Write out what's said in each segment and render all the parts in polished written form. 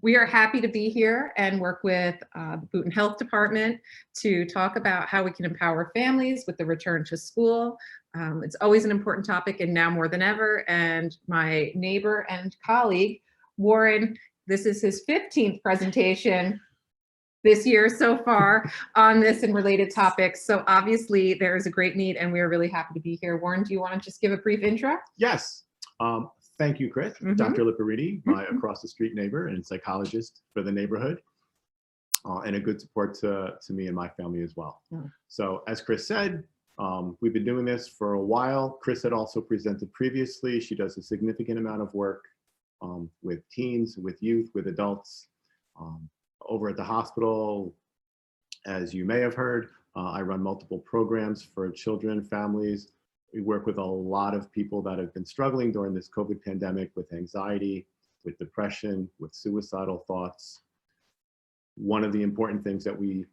We are happy to be here and work with the Boonton Health Department to talk about how we can empower families with the return to school. It's always an important topic and now more than ever. And my neighbor and colleague, Warren, this is his 15th presentation this year so far on this and related topics. So obviously there is a great need and we're really happy to be here. Warren, do you want to just give a brief intro? Yes. Thank you, Chris. Dr. Liparini, my across the street neighbor and psychologist for the neighborhood, and a good support to me and my family as well. So as Chris said, we've been doing this for a while. Chris had also presented previously. She does a significant amount of work with teens, with youth, with adults. Over at the hospital, as you may have heard, I run multiple programs for children, families. We work with a lot of people that have been struggling during this COVID pandemic with anxiety, with depression, with suicidal thoughts. One of the important things that we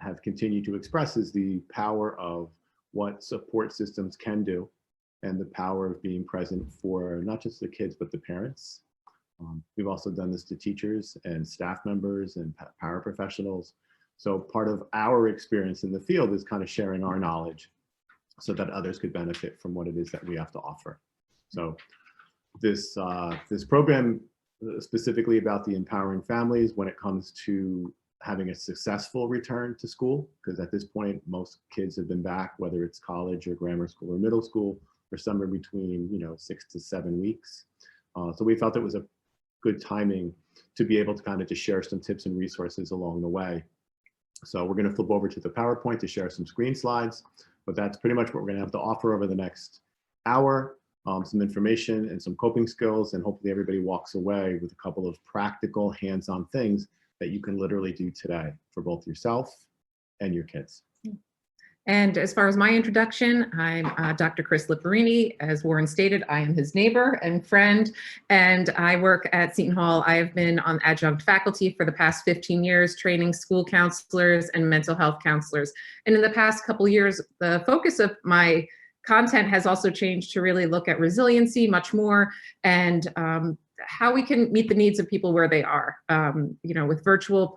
have continued to express is the power of what support systems can do and the power of being present for not just the kids, but the parents. We've also done this to teachers and staff members and paraprofessionals. So part of our experience in the field is kind of sharing our knowledge so that others could benefit from what it is that we have to offer. So this program specifically about the empowering families when it comes to having a successful return to school, because at this point, most kids have been back, whether it's college or grammar school or middle school, for somewhere between 6 to 7 weeks. So we felt it was a good timing to be able to kind of just share some tips and resources along the way. So we're going to flip over to the PowerPoint to share some screen slides. But that's pretty much what we're going to have to offer over the next hour, some information and some coping skills, and hopefully everybody walks away with a couple of practical hands-on things that you can literally do today for both yourself and your kids. And as far as my introduction, I'm Dr. Chris Liparini. As Warren stated, I am his neighbor and friend, and I work at Seton Hall. I have been on adjunct faculty for the past 15 years, training school counselors and mental health counselors. And in the past couple of years, the focus of my content has also changed to really look at resiliency much more and how we can meet the needs of people where they are, with virtual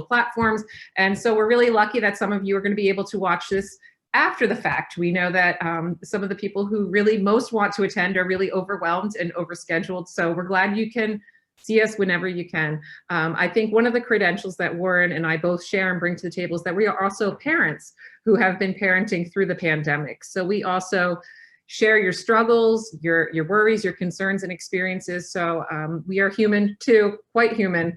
platforms. And so we're really lucky that some of you are going to be able to watch this after the fact. We know that some of the people who really most want to attend are really overwhelmed and overscheduled. So we're glad you can see us whenever you can. I think one of the credentials that Warren and I both share and bring to the table is that we are also parents who have been parenting through the pandemic. So we also share your struggles, your worries, your concerns and experiences. So we are human too, quite human.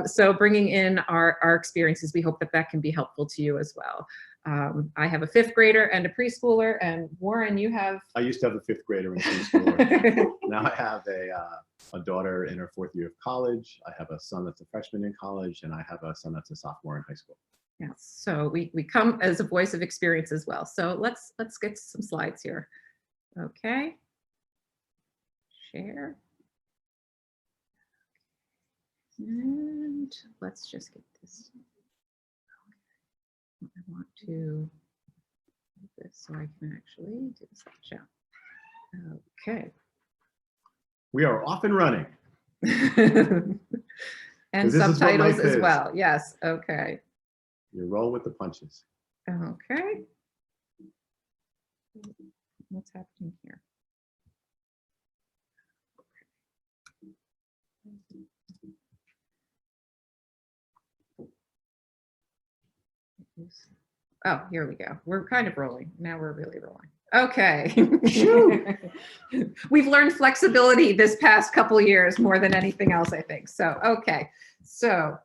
So bringing in our experiences, we hope that that can be helpful to you as well. I have a 5th grader and a preschooler, and Warren, you have? I used to have a 5th grader and preschooler. Now I have a daughter in her 4th year of college. I have a son that's a freshman in college, and I have a son that's a sophomore in high school. Yes, so we come as a voice of experience as well. So let's get some slides here. Okay, share. And let's just get this. I want to do this so I can actually do the slideshow. Okay. We are off and running. And subtitles as well. Yes, okay. You roll with the punches. Okay. What's happening here? Oh, here we go. We're kind of rolling. Now we're really rolling. Okay. We've learned flexibility this past couple of years more than anything else, I think. So, okay. So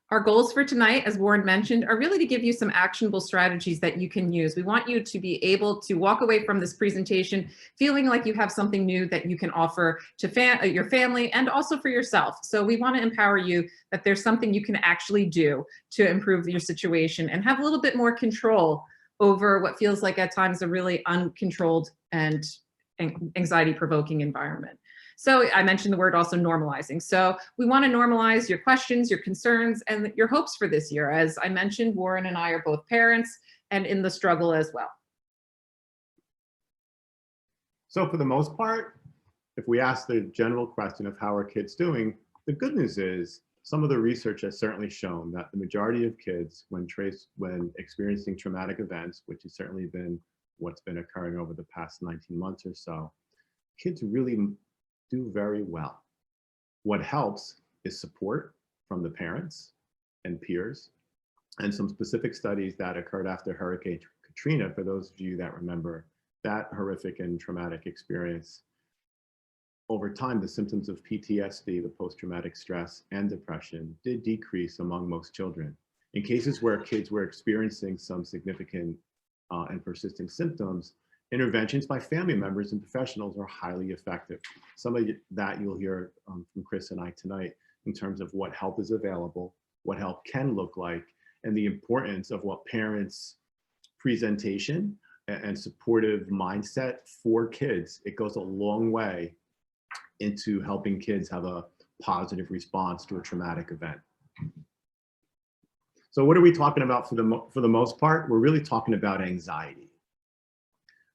our goals for tonight, as Warren mentioned, are really to give you some actionable strategies that you can use. We want you to be able to walk away from this presentation feeling like you have something new that you can offer to your family and also for yourself. So we want to empower you that there's something you can actually do to improve your situation and have a little bit more control over what feels like at times a really uncontrolled and anxiety-provoking environment. So I mentioned the word also normalizing. So we want to normalize your questions, your concerns, and your hopes for this year. As I mentioned, Warren and I are both parents and in the struggle as well. So for the most part, if we ask the general question of how are kids doing, the good news is some of the research has certainly shown that the majority of kids, when experiencing traumatic events, which has certainly been what's been occurring over the past 19 months or so, kids really do very well. What helps is support from the parents and peers, and some specific studies that occurred after Hurricane Katrina, for those of you that remember that horrific and traumatic experience. Over time, the symptoms of PTSD, the post-traumatic stress and depression, did decrease among most children. In cases where kids were experiencing some significant and persisting symptoms, interventions by family members and professionals are highly effective. Some of that you'll hear from Chris and I tonight in terms of what help is available, what help can look like, and the importance of what parents' presentation and supportive mindset for kids. It goes a long way into helping kids have a positive response to a traumatic event. So what are we talking about for the most part? We're really talking about anxiety.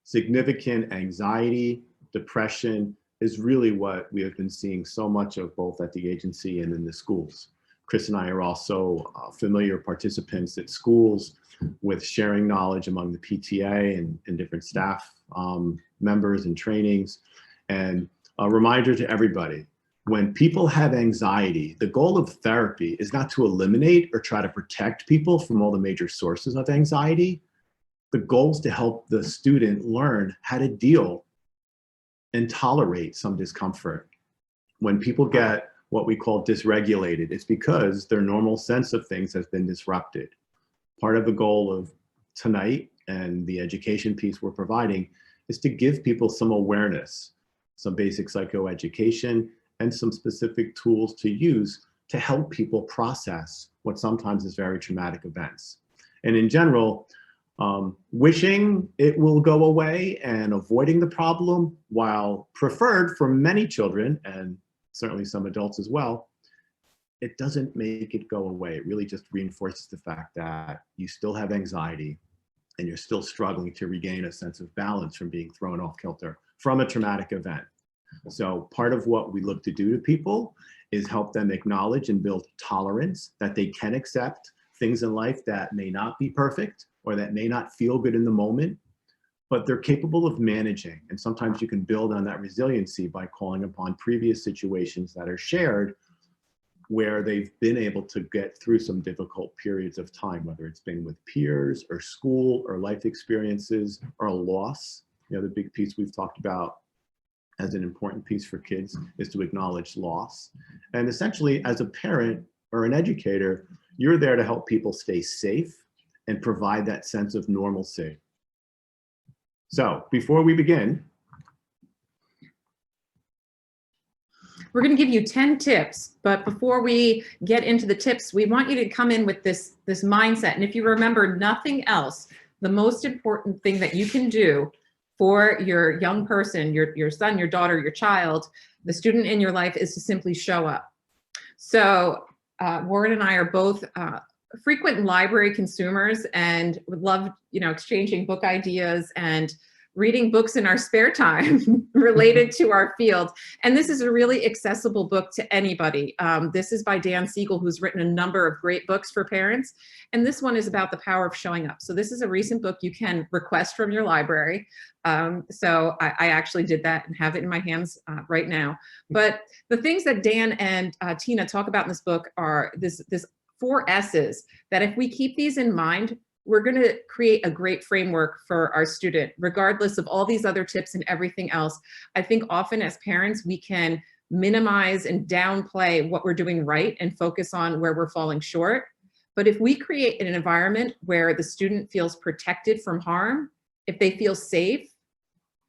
Significant anxiety, depression is really what we have been seeing so much of, both at the agency and in the schools. Chris and I are also familiar participants at schools with sharing knowledge among the PTA and different staff members and trainings. And a reminder to everybody, when people have anxiety, the goal of therapy is not to eliminate or try to protect people from all the major sources of anxiety. The goal is to help the student learn how to deal and tolerate some discomfort. When people get what we call dysregulated, it's because their normal sense of things has been disrupted. Part of the goal of tonight and the education piece we're providing is to give people some awareness, some basic psychoeducation, and some specific tools to use to help people process what sometimes is very traumatic events. And in general, wishing it will go away and avoiding the problem, while preferred for many children and certainly some adults as well, it doesn't make it go away. It really just reinforces the fact that you still have anxiety and you're still struggling to regain a sense of balance from being thrown off kilter from a traumatic event. So part of what we look to do to people is help them acknowledge and build tolerance, that they can accept things in life that may not be perfect or that may not feel good in the moment, but they're capable of managing. And sometimes you can build on that resiliency by calling upon previous situations that are shared where they've been able to get through some difficult periods of time, whether it's been with peers or school or life experiences or a loss. You know, the big piece we've talked about as an important piece for kids is to acknowledge loss. And essentially, as a parent or an educator, you're there to help people stay safe and provide that sense of normalcy. So before we begin, we're going to give you 10 tips, but before we get into the tips, we want you to come in with this mindset. And if you remember nothing else, the most important thing that you can do for your young person, your son, your daughter, your child, the student in your life, is to simply show up. So Warren and I are both frequent library consumers and would love, exchanging book ideas and reading books in our spare time related to our field. And this is a really accessible book to anybody. This is by Dan Siegel, who's written a number of great books for parents. And this one is about the power of showing up. So this is a recent book you can request from your library. So I actually did that and have it in my hands right now. But the things that Dan and Tina talk about in this book are this 4 S's, that if we keep these in mind, we're going to create a great framework for our student, regardless of all these other tips and everything else. I think often as parents, we can minimize and downplay what we're doing right and focus on where we're falling short. But if we create an environment where the student feels protected from harm, if they feel safe,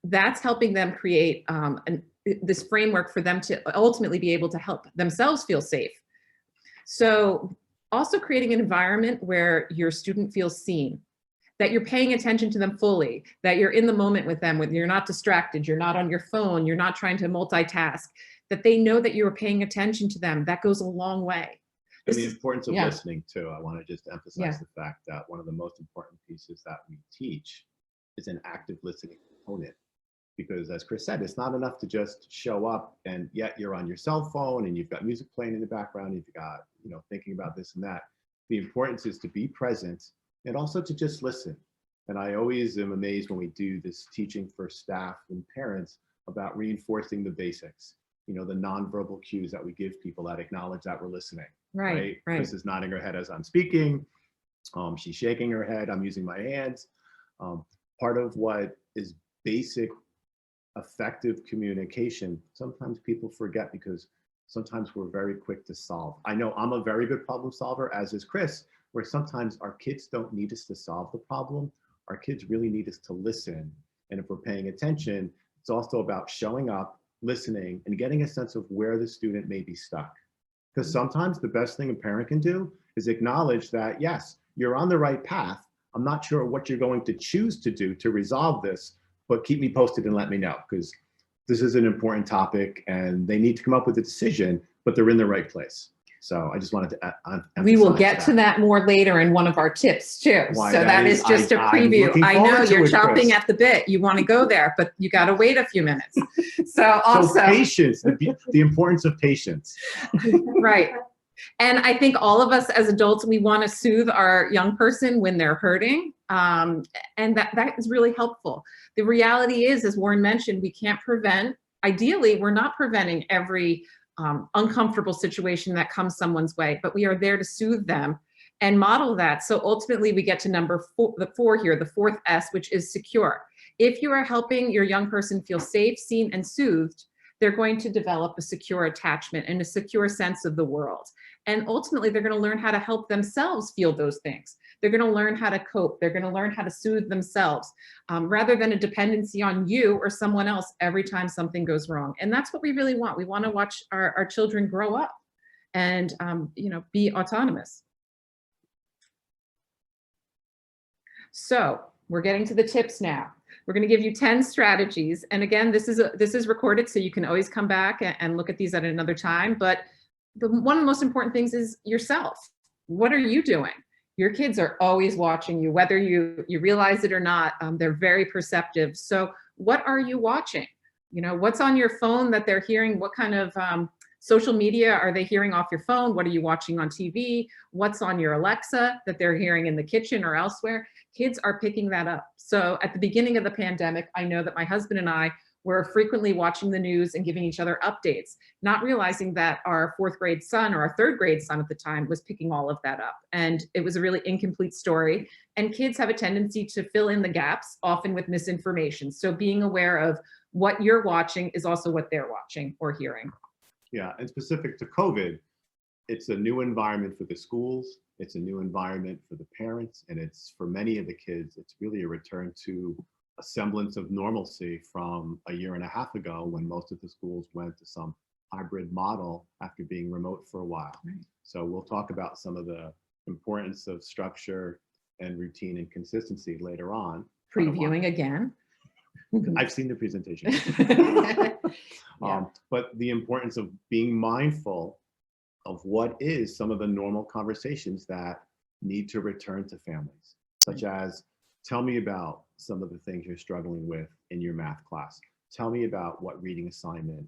that's helping them create this framework for them to ultimately be able to help themselves feel safe. So also creating an environment where your student feels seen, that you're paying attention to them fully, that you're in the moment with them, when you're not distracted, you're not on your phone, you're not trying to multitask, that they know that you're paying attention to them. That goes a long way. And the importance of listening too. I want to just emphasize the fact that one of the most important pieces that we teach is an active listening component. Because as Chris said, it's not enough to just show up and yet you're on your cell phone and you've got music playing in the background, you've got, thinking about this and that. The importance is to be present and also to just listen. And I always am amazed when we do this teaching for staff and parents about reinforcing the basics, the nonverbal cues that we give people that acknowledge that we're listening. Right. Chris is nodding her head as I'm speaking. She's shaking her head. I'm using my hands. Part of what is basic effective communication, sometimes people forget because sometimes we're very quick to solve. I know I'm a very good problem solver, as is Chris, where sometimes our kids don't need us to solve the problem. Our kids really need us to listen. And if we're paying attention, it's also about showing up, listening, and getting a sense of where the student may be stuck. Because sometimes the best thing a parent can do is acknowledge that, yes, you're on the right path. I'm not sure what you're going to choose to do to resolve this, but keep me posted and let me know, because this is an important topic and they need to come up with a decision, but they're in the right place. So I just wanted to we will get to that more later in one of our tips too. So that is just a preview. I know you're chomping at the bit. You want to go there, but you got to wait a few minutes. So also patience, the importance of patience. Right. And I think all of us as adults, we want to soothe our young person when they're hurting. And that is really helpful. The reality is, as Warren mentioned, we can't prevent, ideally, we're not preventing every uncomfortable situation that comes someone's way, but we are there to soothe them and model that. So ultimately we get to number four here, the fourth S, which is secure. If you are helping your young person feel safe, seen, and soothed, they're going to develop a secure attachment and a secure sense of the world. And ultimately, they're going to learn how to help themselves feel those things. They're going to learn how to cope. They're going to learn how to soothe themselves rather than a dependency on you or someone else every time something goes wrong. And that's what we really want. We want to watch our children grow up and be autonomous. So we're getting to the tips now. We're going to give you 10 strategies. And again, this is recorded, so you can always come back and look at these at another time. But one of the most important things is yourself. What are you doing? Your kids are always watching you, whether you realize it or not. They're very perceptive. So what are you watching? What's on your phone that they're hearing? What kind of social media are they hearing off your phone? What are you watching on TV? What's on your Alexa that they're hearing in the kitchen or elsewhere? Kids are picking that up. So at the beginning of the pandemic, I know that my husband and I were frequently watching the news and giving each other updates, not realizing that our fourth grade son or our third grade son at the time was picking all of that up. And it was a really incomplete story. And kids have a tendency to fill in the gaps, often with misinformation. So being aware of what you're watching is also what they're watching or hearing. Yeah, and specific to COVID, it's a new environment for the schools. It's a new environment for the parents. And it's, for many of the kids, it's really a return to a semblance of normalcy from a year and a half ago, when most of the schools went to some hybrid model after being remote for a while. Right. So we'll talk about some of the importance of structure and routine and consistency later on. Previewing again. I've seen the presentation. But the importance of being mindful of what is some of the normal conversations that need to return to families, such as, tell me about some of the things you're struggling with in your math class. Tell me about what reading assignment,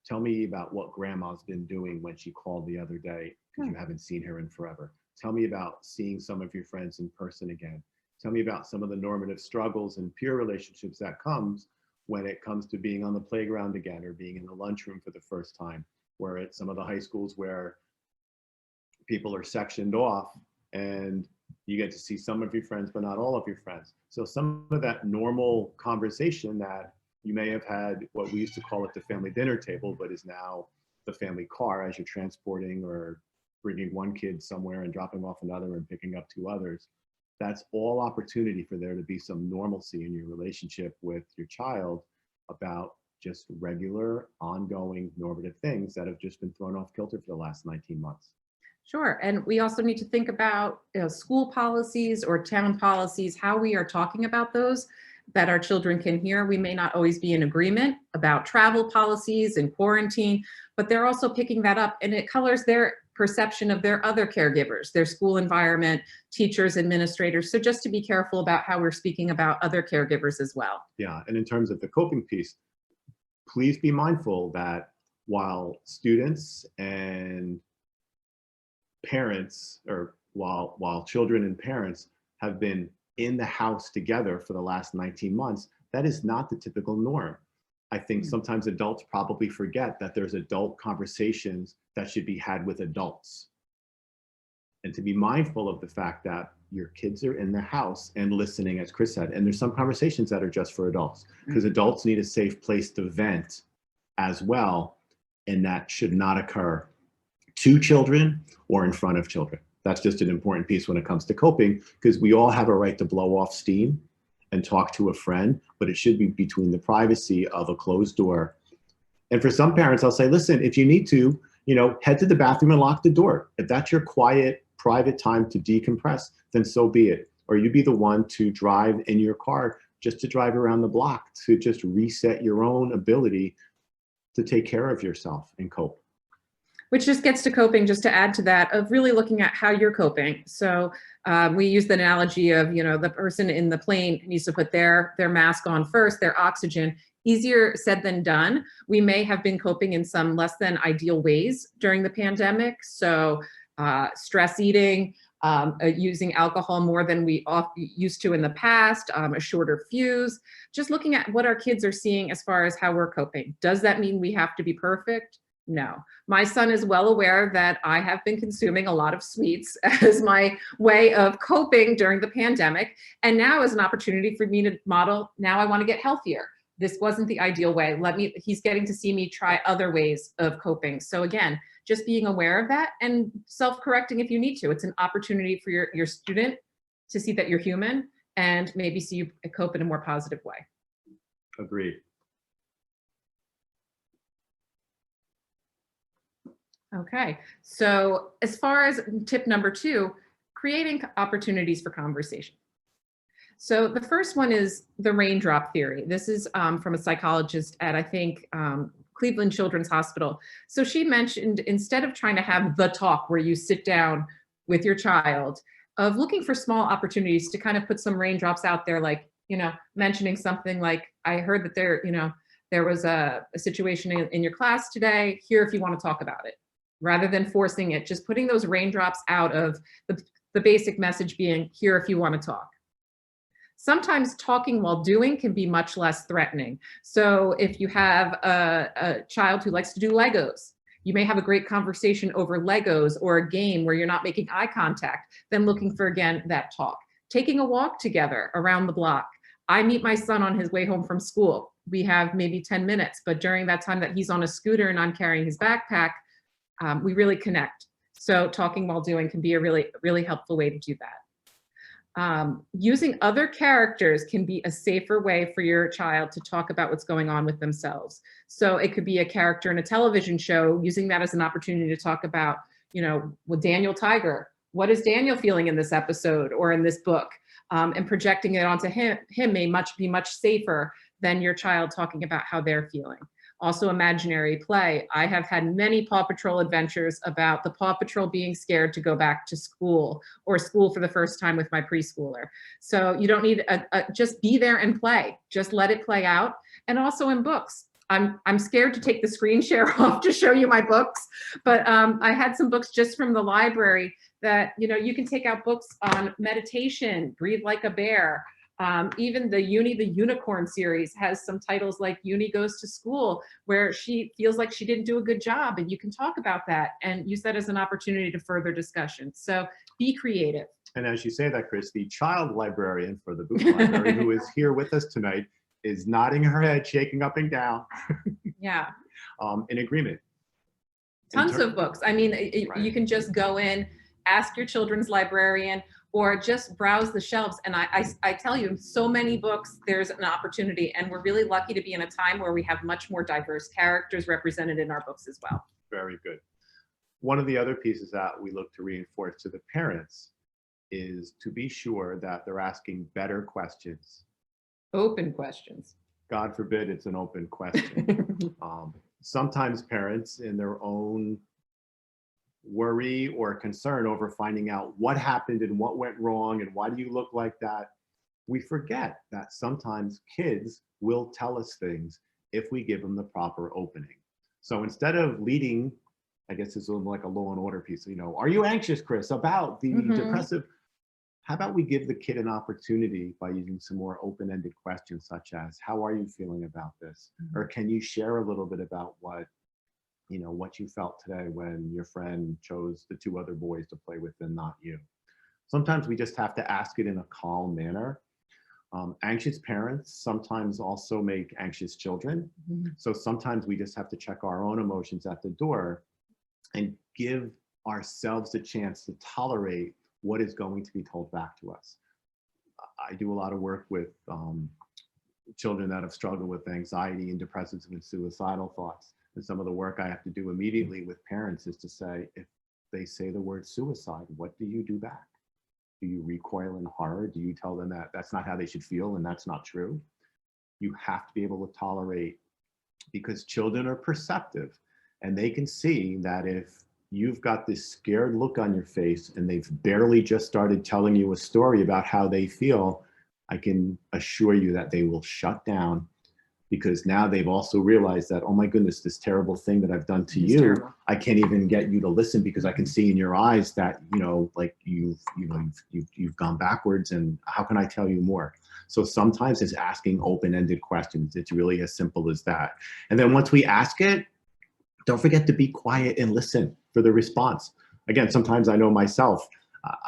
tell me about what grandma's been doing when she called the other day because you haven't seen her in forever. Tell me about seeing some of your friends in person again. Tell me about some of the normative struggles and peer relationships that comes when it comes to being on the playground again, or being in the lunchroom for the first time, where at some of the high schools where people are sectioned off and you get to see some of your friends, but not all of your friends. So some of that normal conversation that you may have had, what we used to call it the family dinner table, but is now the family car, as you're transporting or bringing one kid somewhere and dropping off another and picking up two others. That's all opportunity for there to be some normalcy in your relationship with your child about just regular, ongoing, normative things that have just been thrown off kilter for the last 19 months. Sure. And we also need to think about school policies or town policies, how we are talking about those that our children can hear. We may not always be in agreement about travel policies and quarantine, but they're also picking that up, and it colors their perception of their other caregivers, their school environment, teachers, administrators. So just to be careful about how we're speaking about other caregivers as well. Yeah, and in terms of the coping piece, please be mindful that while students and parents, or while children and parents have been in the house together for the last 19 months, that is not the typical norm. I think sometimes adults probably forget that there's adult conversations that should be had with adults. And to be mindful of the fact that your kids are in the house and listening, as Chris said, and there's some conversations that are just for adults, because adults need a safe place to vent as well, and that should not occur to children or in front of children. That's just an important piece when it comes to coping, because we all have a right to blow off steam and talk to a friend, but it should be between the privacy of a closed door. And for some parents, I'll say, listen, if you need to, head to the bathroom and lock the door. If that's your quiet, private time to decompress, then so be it. Or you be the one to drive in your car, just to drive around the block, to just reset your own ability to take care of yourself and cope. Which just gets to coping, just to add to that, of really looking at how you're coping. So we use the analogy of, the person in the plane needs to put their mask on first, their oxygen. Easier said than done. We may have been coping in some less than ideal ways during the pandemic. So stress eating, using alcohol more than we used to in the past, a shorter fuse, just looking at what our kids are seeing as far as how we're coping. Does that mean we have to be perfect? No. My son is well aware that I have been consuming a lot of sweets as my way of coping during the pandemic. And now is an opportunity for me to model, now I want to get healthier. This wasn't the ideal way. He's getting to see me try other ways of coping. So again, just being aware of that and self-correcting if you need to. It's an opportunity for your student to see that you're human and maybe see you cope in a more positive way. Agreed. Okay, so as far as tip number 2, creating opportunities for conversation. So the first one is the raindrop theory. This is from a psychologist at, I think, Cleveland Children's Hospital. So she mentioned, instead of trying to have the talk where you sit down with your child, of looking for small opportunities to kind of put some raindrops out there, like, mentioning something like, I heard that there was a situation in your class today, here if you want to talk about it. Rather than forcing it, just putting those raindrops out of the basic message being, here if you want to talk. Sometimes talking while doing can be much less threatening. So if you have a child who likes to do Legos, you may have a great conversation over Legos or a game where you're not making eye contact, then looking for, again, that talk. Taking a walk together around the block. I meet my son on his way home from school. We have maybe 10 minutes, but during that time that he's on a scooter and I'm carrying his backpack, we really connect. So talking while doing can be a really, really helpful way to do that. Using other characters can be a safer way for your child to talk about what's going on with themselves. So it could be a character in a television show, using that as an opportunity to talk about, with Daniel Tiger, what is Daniel feeling in this episode or in this book? And projecting it onto him may be much safer than your child talking about how they're feeling. Also imaginary play. I have had many Paw Patrol adventures about the Paw Patrol being scared to go back to school or school for the first time with my preschooler. So you don't need just be there and play. Just let it play out. And also in books. I'm scared to take the screen share off to show you my books, but I had some books just from the library that, you can take out books on meditation, breathe like a bear. Even the Uni the Unicorn series has some titles like Uni Goes to School, where she feels like she didn't do a good job, and you can talk about that and use that as an opportunity to further discussion. So be creative. And as you say that, Chris, the child librarian for the book library who is here with us tonight is nodding her head, shaking up and down. Yeah. In agreement. Tons of books. I mean, right. You can just go in, ask your children's librarian, or just browse the shelves. And I tell you, so many books, there's an opportunity. And we're really lucky to be in a time where we have much more diverse characters represented in our books as well. Very good. One of the other pieces that we look to reinforce to the parents is to be sure that they're asking better questions. Open questions. God forbid it's an open question. Sometimes parents, in their own worry or concern over finding out what happened and what went wrong and why do you look like that, we forget that sometimes kids will tell us things if we give them the proper opening. So instead of leading, I guess it's like a Law and Order piece, you know, are you anxious, Chris, about the depressive? How about we give the kid an opportunity by using some more open-ended questions such as, how are you feeling about this? Or can you share a little bit about what, you know, what you felt today when your friend chose the 2 other boys to play with and not you? Sometimes we just have to ask it in a calm manner. Anxious parents sometimes also make anxious children. So sometimes we just have to check our own emotions at the door and give ourselves a chance to tolerate what is going to be told back to us. I do a lot of work with children that have struggled with anxiety and depressive and suicidal thoughts. And some of the work I have to do immediately with parents is to say, if they say the word suicide, what do you do back? Do you recoil in horror? Do you tell them that that's not how they should feel and that's not true? You have to be able to tolerate, because children are perceptive and they can see that if you've got this scared look on your face and they've barely just started telling you a story about how they feel, I can assure you that they will shut down, because now they've also realized that, oh my goodness, this terrible thing that I've done to you, terrible. I can't even get you to listen because I can see in your eyes that, you know, like you've gone backwards, and how can I tell you more? So sometimes it's asking open-ended questions. It's really as simple as that. And then once we ask it, don't forget to be quiet and listen for the response. Again, sometimes I know myself,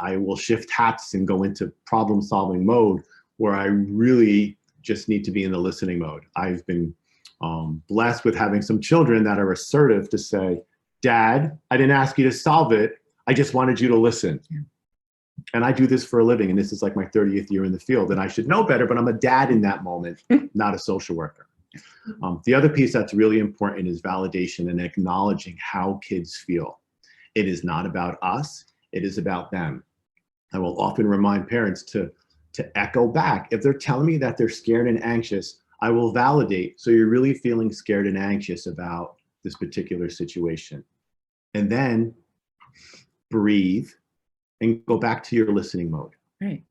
I will shift hats and go into problem-solving mode where I really just need to be in the listening mode. I've been blessed with having some children that are assertive to say, Dad, I didn't ask you to solve it. I just wanted you to listen. Yeah. And I do this for a living. And this is like my 30th year in the field. And I should know better, but I'm a dad in that moment, not a social worker. The other piece that's really important is validation and acknowledging how kids feel. It is not about us. It is about them. I will often remind parents to echo back. If they're telling me that they're scared and anxious, I will validate. So you're really feeling scared and anxious about this particular situation. And then breathe and go back to your listening mode. Right.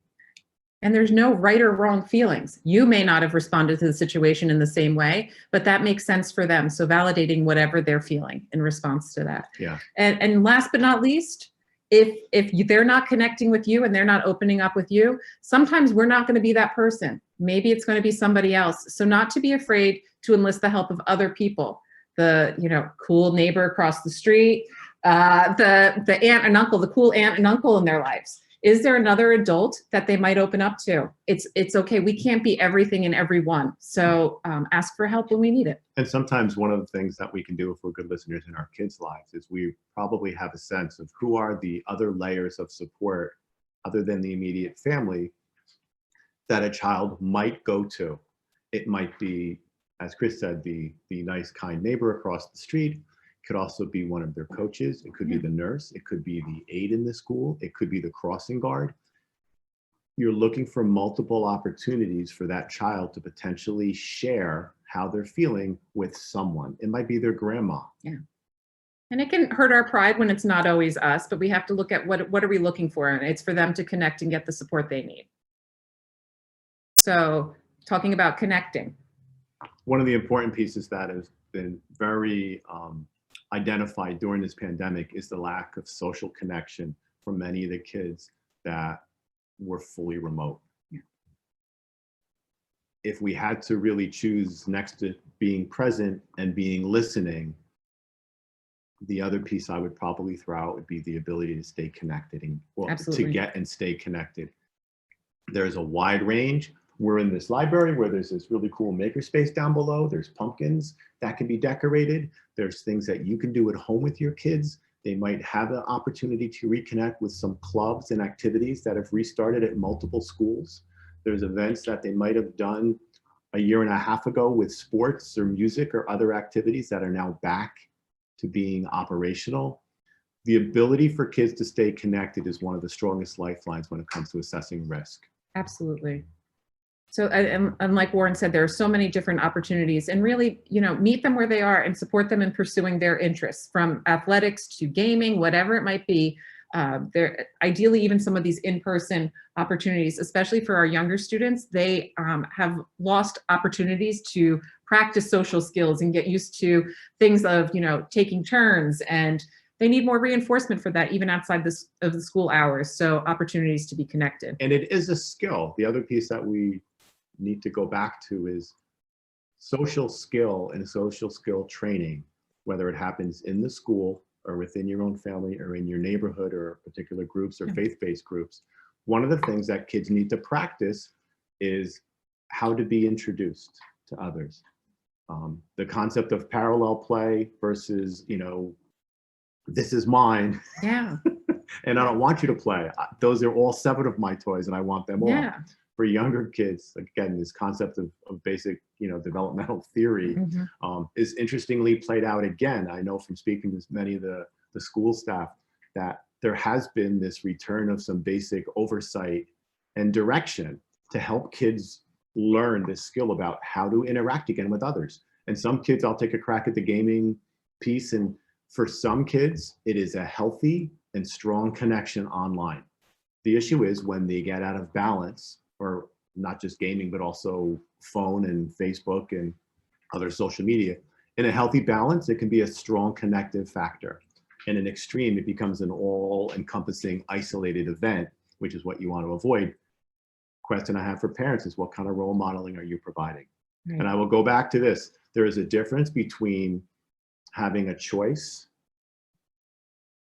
And there's no right or wrong feelings. You may not have responded to the situation in the same way, but that makes sense for them. So validating whatever they're feeling in response to that. Yeah. And last but not least, if they're not connecting with you and they're not opening up with you, sometimes we're not going to be that person. Maybe it's going to be somebody else. So not to be afraid to enlist the help of other people. The, you know, cool neighbor across the street, the aunt and uncle, the cool aunt and uncle in their lives. Is there another adult that they might open up to? It's okay. We can't be everything and everyone. So ask for help when we need it. And sometimes one of the things that we can do if we're good listeners in our kids' lives is we probably have a sense of who are the other layers of support other than the immediate family that a child might go to. It might be, as Chris said, the nice, kind neighbor across the street. Could also be one of their coaches. It could be the nurse. It could be the aide in the school. It could be the crossing guard. You're looking for multiple opportunities for that child to potentially share how they're feeling with someone. It might be their grandma. Yeah. And it can hurt our pride when it's not always us, but we have to look at what are we looking for? And it's for them to connect and get the support they need. So talking about connecting. One of the important pieces that has been very identified during this pandemic is the lack of social connection for many of the kids that were fully remote. Yeah. If we had to really choose next to being present and being listening, the other piece I would probably throw out would be the ability to stay connected and to get and stay connected. There's a wide range. We're in this library where there's this really cool makerspace down below. There's pumpkins that can be decorated. There's things that you can do at home with your kids. They might have an opportunity to reconnect with some clubs and activities that have restarted at multiple schools. There's events that they might have done a year and a half ago with sports or music or other activities that are now back to being operational. The ability for kids to stay connected is one of the strongest lifelines when it comes to assessing risk. Absolutely. So, and like Warren said, there are so many different opportunities, and really, meet them where they are and support them in pursuing their interests, from athletics to gaming, whatever it might be. There, ideally, even some of these in-person opportunities, especially for our younger students, they have lost opportunities to practice social skills and get used to things of, taking turns, and they need more reinforcement for that, even outside of the school hours. So opportunities to be connected. And it is a skill. The other piece that we need to go back to is social skill and social skill training, whether it happens in the school or within your own family or in your neighborhood or particular groups or faith-based groups. One of the things that kids need to practice is how to be introduced to others. The concept of parallel play versus, this is mine. Yeah. And I don't want you to play. Those are all 7 of my toys and I want them all. Yeah. For younger kids, again, this concept of basic, developmental theory is interestingly played out again. I know from speaking to many of the school staff that there has been this return of some basic oversight and direction to help kids learn this skill about how to interact again with others. And some kids, I'll take a crack at the gaming piece, and for some kids, it is a healthy and strong connection online. The issue is when they get out of balance, or not just gaming, but also phone and Facebook and other social media. In a healthy balance, it can be a strong connective factor. In an extreme, it becomes an all-encompassing isolated event, which is what you want to avoid. Question I have for parents is, what kind of role modeling are you providing? Right. And I will go back to this. There is a difference between having a choice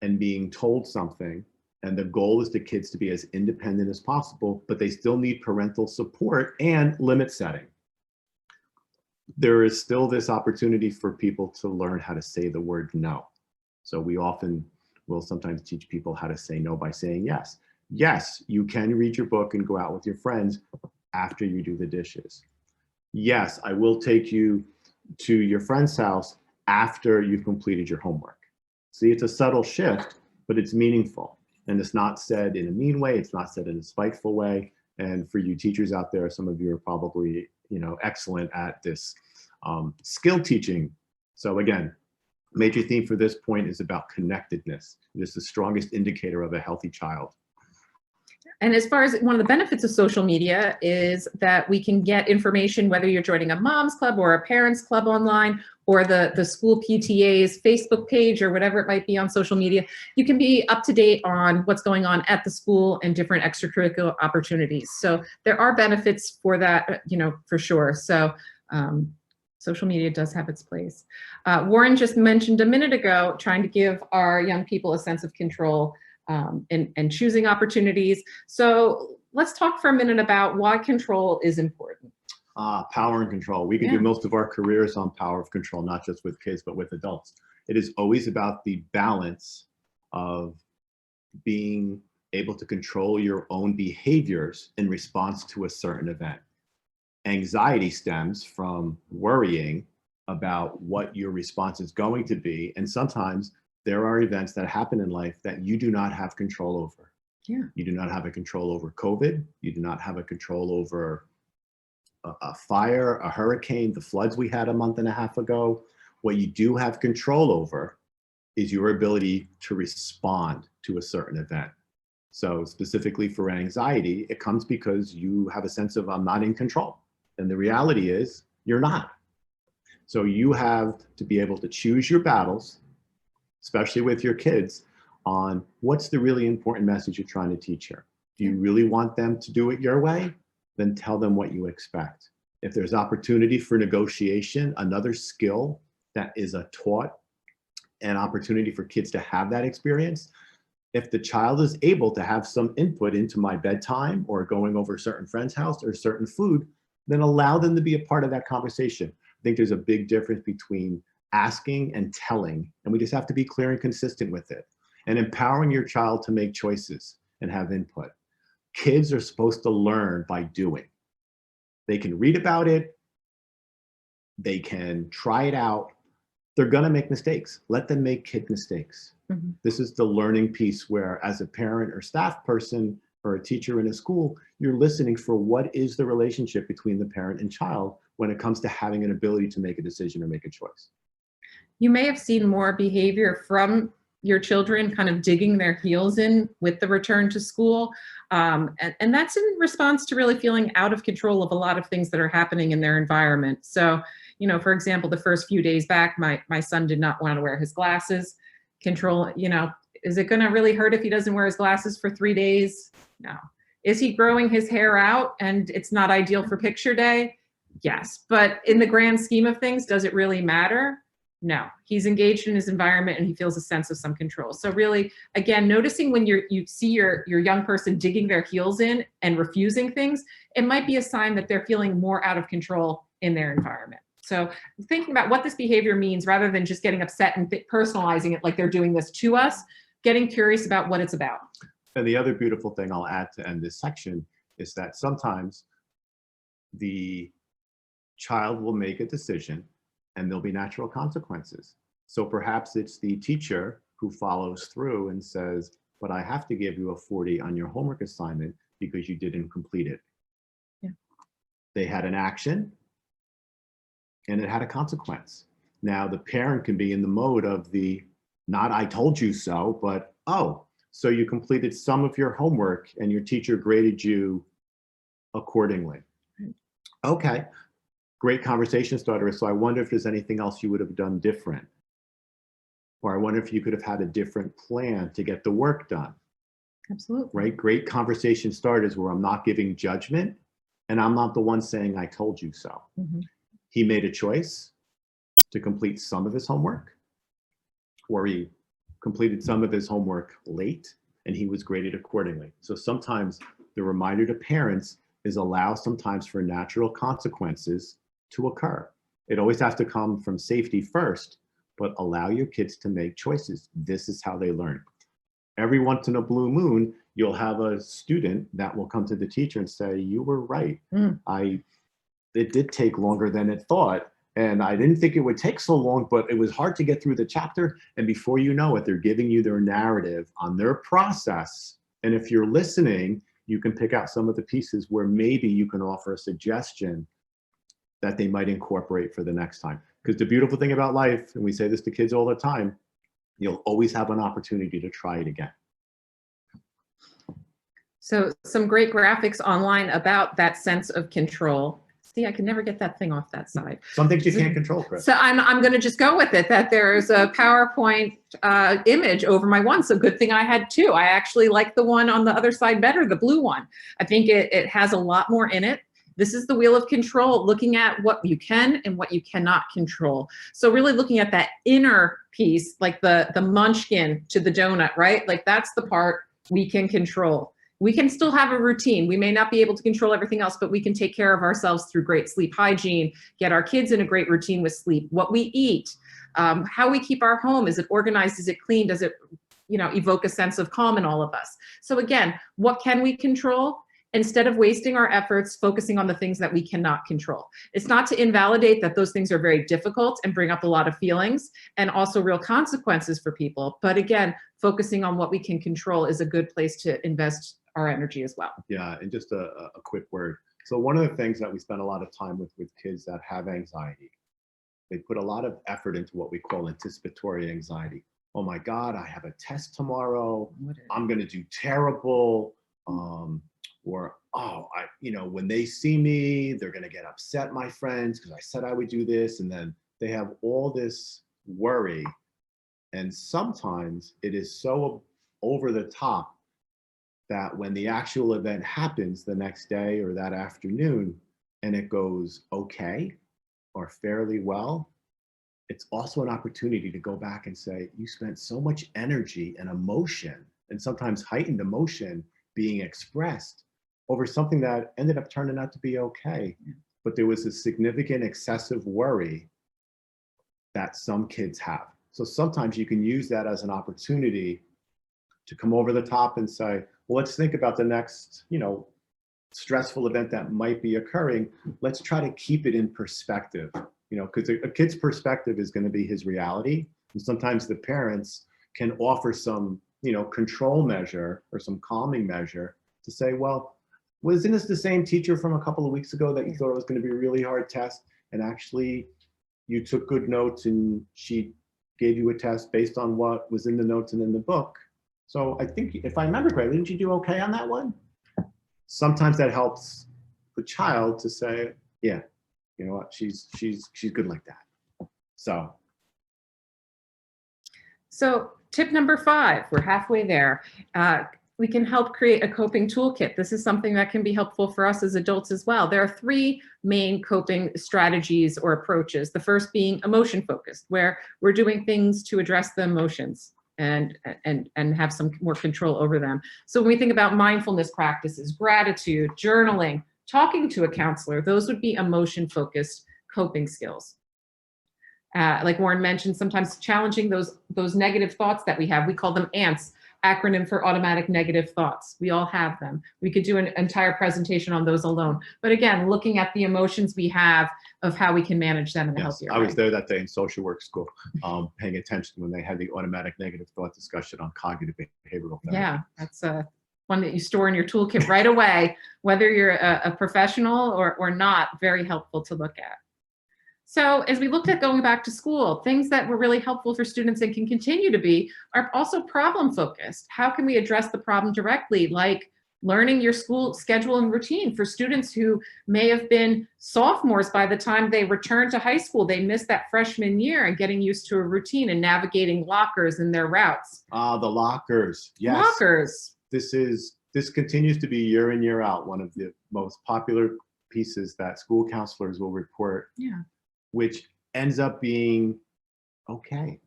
and being told something. And the goal is the kids to be as independent as possible, but they still need parental support and limit setting. There is still this opportunity for people to learn how to say the word no. So we often will sometimes teach people how to say no by saying yes. Yes, you can read your book and go out with your friends after you do the dishes. Yes, I will take you to your friend's house after you've completed your homework. See, it's a subtle shift, but it's meaningful. And it's not said in a mean way. It's not said in a spiteful way. And for you teachers out there, some of you are probably, excellent at this skill teaching. So again, major theme for this point is about connectedness. It is the strongest indicator of a healthy child. And as far as one of the benefits of social media is that we can get information, whether you're joining a mom's club or a parents club online, or the school PTA's Facebook page, or whatever it might be on social media. You can be up to date on what's going on at the school and different extracurricular opportunities. So there are benefits for that, for sure. So social media does have its place. Warren just mentioned a minute ago, trying to give our young people a sense of control and choosing opportunities. So let's talk for a minute about why control is important. Power and control. We can do most of our careers on power of control, not just with kids, but with adults. It is always about the balance of being able to control your own behaviors in response to a certain event. Anxiety stems from worrying about what your response is going to be. And sometimes there are events that happen in life that you do not have control over. Yeah. You do not have a control over COVID. You do not have a control over a fire, a hurricane, the floods we had a month and a half ago. What you do have control over is your ability to respond to a certain event. So specifically for anxiety, it comes because you have a sense of I'm not in control. And the reality is you're not. So you have to be able to choose your battles, especially with your kids, on what's the really important message you're trying to teach here. Do you really want them to do it your way? Then tell them what you expect. If there's opportunity for negotiation, another skill that is a taught an opportunity for kids to have that experience. If the child is able to have some input into my bedtime or going over a certain friend's house or certain food, then allow them to be a part of that conversation. I think there's a big difference between asking and telling, and we just have to be clear and consistent with it. And empowering your child to make choices and have input. Kids are supposed to learn by doing. They can read about it. They can try it out. They're gonna make mistakes. Let them make kid mistakes. Mm-hmm. This is the learning piece where as a parent or staff person, or a teacher in a school, you're listening for what is the relationship between the parent and child when it comes to having an ability to make a decision or make a choice. You may have seen more behavior from your children kind of digging their heels in with the return to school. And that's in response to really feeling out of control of a lot of things that are happening in their environment. So, for example, the first few days back, my son did not want to wear his glasses. Control, is it going to really hurt if he doesn't wear his glasses for 3 days? No. Is he growing his hair out and it's not ideal for picture day? Yes. But in the grand scheme of things, does it really matter? No. He's engaged in his environment and he feels a sense of some control. So really, again, noticing when you see your young person digging their heels in and refusing things, it might be a sign that they're feeling more out of control in their environment. So thinking about what this behavior means rather than just getting upset and personalizing it like they're doing this to us, getting curious about what it's about. And the other beautiful thing I'll add to end this section is that sometimes the child will make a decision and there'll be natural consequences. So perhaps it's the teacher who follows through and says, but I have to give you a 40 on your homework assignment because you didn't complete it. Yeah. They had an action and it had a consequence. Now the parent can be in the mode of the, not I told you so, but, oh, so you completed some of your homework and your teacher graded you accordingly. Okay. Great conversation starter. So I wonder if there's anything else you would have done different. Or I wonder if you could have had a different plan to get the work done. Absolutely. Right? Great conversation starters where I'm not giving judgment and I'm not the one saying I told you so. Mm-hmm. He made a choice to complete some of his homework, or he completed some of his homework late and he was graded accordingly. So sometimes the reminder to parents is allow sometimes for natural consequences to occur. It always has to come from safety first, but allow your kids to make choices. This is how they learn. Every once in a blue moon, you'll have a student that will come to the teacher and say, you were right. It did take longer than it thought. And I didn't think it would take so long, but it was hard to get through the chapter. And before you know it, they're giving you their narrative on their process. And if you're listening, you can pick out some of the pieces where maybe you can offer a suggestion that they might incorporate for the next time. Because the beautiful thing about life, and we say this to kids all the time, you'll always have an opportunity to try it again. So some great graphics online about that sense of control. See, I can never get that thing off that side. Some things you can't control, Chris. So I'm going to just go with it, that there's a PowerPoint image over my one. So good thing I had two. I actually like the one on the other side better, the blue one. I think it has a lot more in it. This is the wheel of control, looking at what you can and what you cannot control. So really looking at that inner piece, like the munchkin to the donut, right? Like that's the part we can control. We can still have a routine. We may not be able to control everything else, but we can take care of ourselves through great sleep hygiene, get our kids in a great routine with sleep, what we eat, how we keep our home. Is it organized? Is it clean? Does it, evoke a sense of calm in all of us? So again, what can we control? Instead of wasting our efforts focusing on the things that we cannot control. It's not to invalidate that those things are very difficult and bring up a lot of feelings and also real consequences for people. But again, focusing on what we can control is a good place to invest our energy as well. Yeah, and just a quick word. So one of the things that we spend a lot of time with kids that have anxiety, they put a lot of effort into what we call anticipatory anxiety. Oh my God, I have a test tomorrow. I'm going to do terrible. Or, oh, when they see me, they're going to get upset, my friends, because I said I would do this. And then they have all this worry. And sometimes it is so over the top that when the actual event happens the next day or that afternoon, and it goes okay or fairly well, it's also an opportunity to go back and say, you spent so much energy and emotion, and sometimes heightened emotion being expressed over something that ended up turning out to be okay. But there was a significant excessive worry that some kids have. So sometimes you can use that as an opportunity to come over the top and say, well, let's think about the next, stressful event that might be occurring. Let's try to keep it in perspective, because a kid's perspective is going to be his reality. And sometimes the parents can offer some, control measure or some calming measure to say, well, wasn't this the same teacher from a couple of weeks ago that you thought it was going to be a really hard test, and actually you took good notes and she gave you a test based on what was in the notes and in the book. So I think, if I remember correctly, didn't you do okay on that one? Sometimes that helps the child to say, yeah, you know what, she's good like that. So tip number 5, we're halfway there. We can help create a coping toolkit. This is something that can be helpful for us as adults as well. There are 3 main coping strategies or approaches. The first being emotion focused, where we're doing things to address the emotions and have some more control over them. So when we think about mindfulness practices, gratitude, journaling, talking to a counselor, those would be emotion focused coping skills. Like Warren mentioned, sometimes challenging those negative thoughts that we have. We call them ANTs, acronym for automatic negative thoughts. We all have them. We could do an entire presentation on those alone. But again, looking at the emotions we have of how we can manage them in a healthier way. I was there that day in social work school, paying attention when they had the automatic negative thought discussion on cognitive behavioral therapy. Yeah, that's one that you store in your toolkit right away, whether you're a professional or not, very helpful to look at. So as we looked at going back to school, things that were really helpful for students and can continue to be are also problem focused. How can we address the problem directly, like learning your school schedule and routine for students who may have been sophomores by the time they return to high school. They missed that freshman year, and getting used to a routine and navigating lockers and their routes. The lockers, yes. Lockers. This continues to be year in, year out one of the most popular pieces that school counselors will report. Yeah. Which ends up being okay.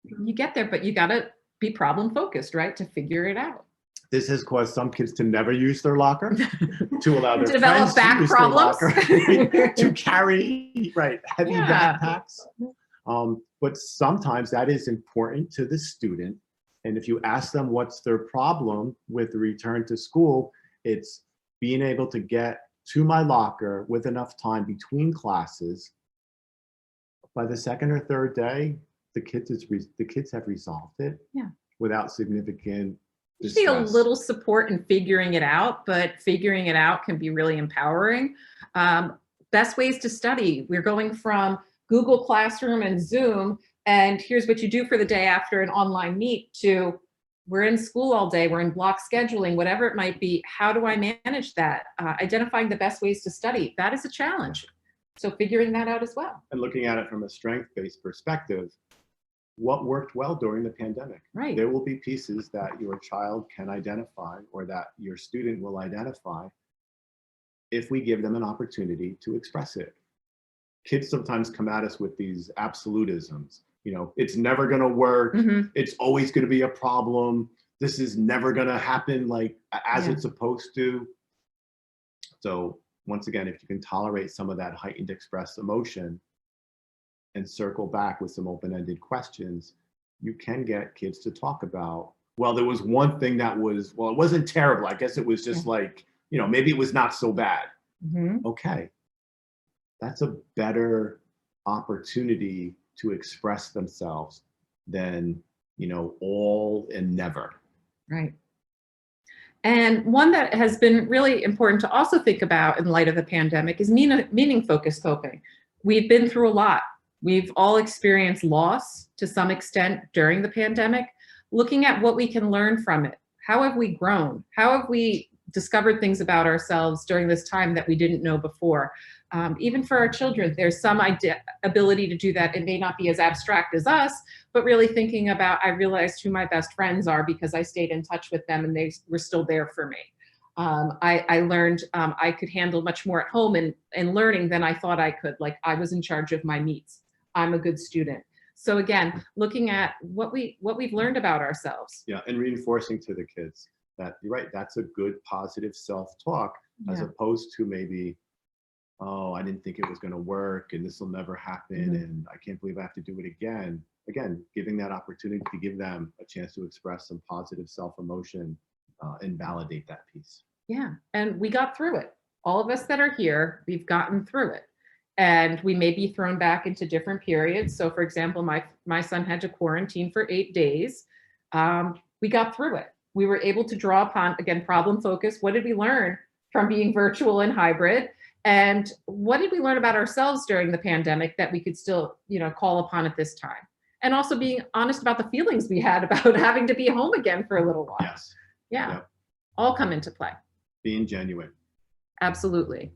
You get there, but you got to be problem focused, right? To figure it out. This has caused some kids to never use their locker, to allow their develop friends back to use problems, their locker, to carry heavy Yeah. backpacks. But sometimes that is important to the student. And if you ask them what's their problem with the return to school, it's being able to get to my locker with enough time between classes. By the second or third day, the kids have resolved it. Yeah. Without significant You see a distress. little support in figuring it out, but figuring it out can be really empowering. Best ways to study. We're going from Google Classroom and Zoom, and here's what you do for the day after an online meet, to we're in school all day, we're in block scheduling, whatever it might be. How do I manage that? Identifying the best ways to study. That is a challenge. So figuring that out as well. And looking at it from a strength-based perspective, what worked well during the pandemic? Right. There will be pieces that your child can identify, or that your student will identify, if we give them an opportunity to express it. Kids sometimes come at us with these absolutisms. You know, it's never going to work. Mm-hmm. It's always going to be a problem. This is never going to happen like as it's supposed to. So once again, if you can tolerate some of that heightened expressed emotion and circle back with some open-ended questions, you can get kids to talk about, well, there was one thing that was, well, it wasn't terrible. I guess it was just like, you know, maybe it was not so bad. Mm-hmm. Okay. That's a better opportunity to express themselves than, you know, all and never. Right. And one that has been really important to also think about in light of the pandemic is meaning-focused coping. We've been through a lot. We've all experienced loss to some extent during the pandemic. Looking at what we can learn from it. How have we grown? How have we discovered things about ourselves during this time that we didn't know before? Even for our children, there's some ability to do that. It may not be as abstract as us, but really thinking about, I realized who my best friends are because I stayed in touch with them and they were still there for me. I learned I could handle much more at home and learning than I thought I could. Like, I was in charge of my meets. I'm a good student. So again, looking at what we've learned about ourselves. Yeah, and reinforcing to the kids that you're right, that's a good positive self-talk, as opposed to maybe, oh, I didn't think it was going to work and this will never happen and I can't believe I have to do it again. Again, giving that opportunity to give them a chance to express some positive self-emotion and validate that piece. Yeah, and we got through it. All of us that are here, we've gotten through it. And we may be thrown back into different periods. So for example, my son had to quarantine for 8 days. We got through it. We were able to draw upon, again, problem focus. What did we learn from being virtual and hybrid? And what did we learn about ourselves during the pandemic that we could still, call upon at this time? And also being honest about the feelings we had about having to be home again for a little while. Yes. Yeah. Yep. All come into play. Being genuine. Absolutely.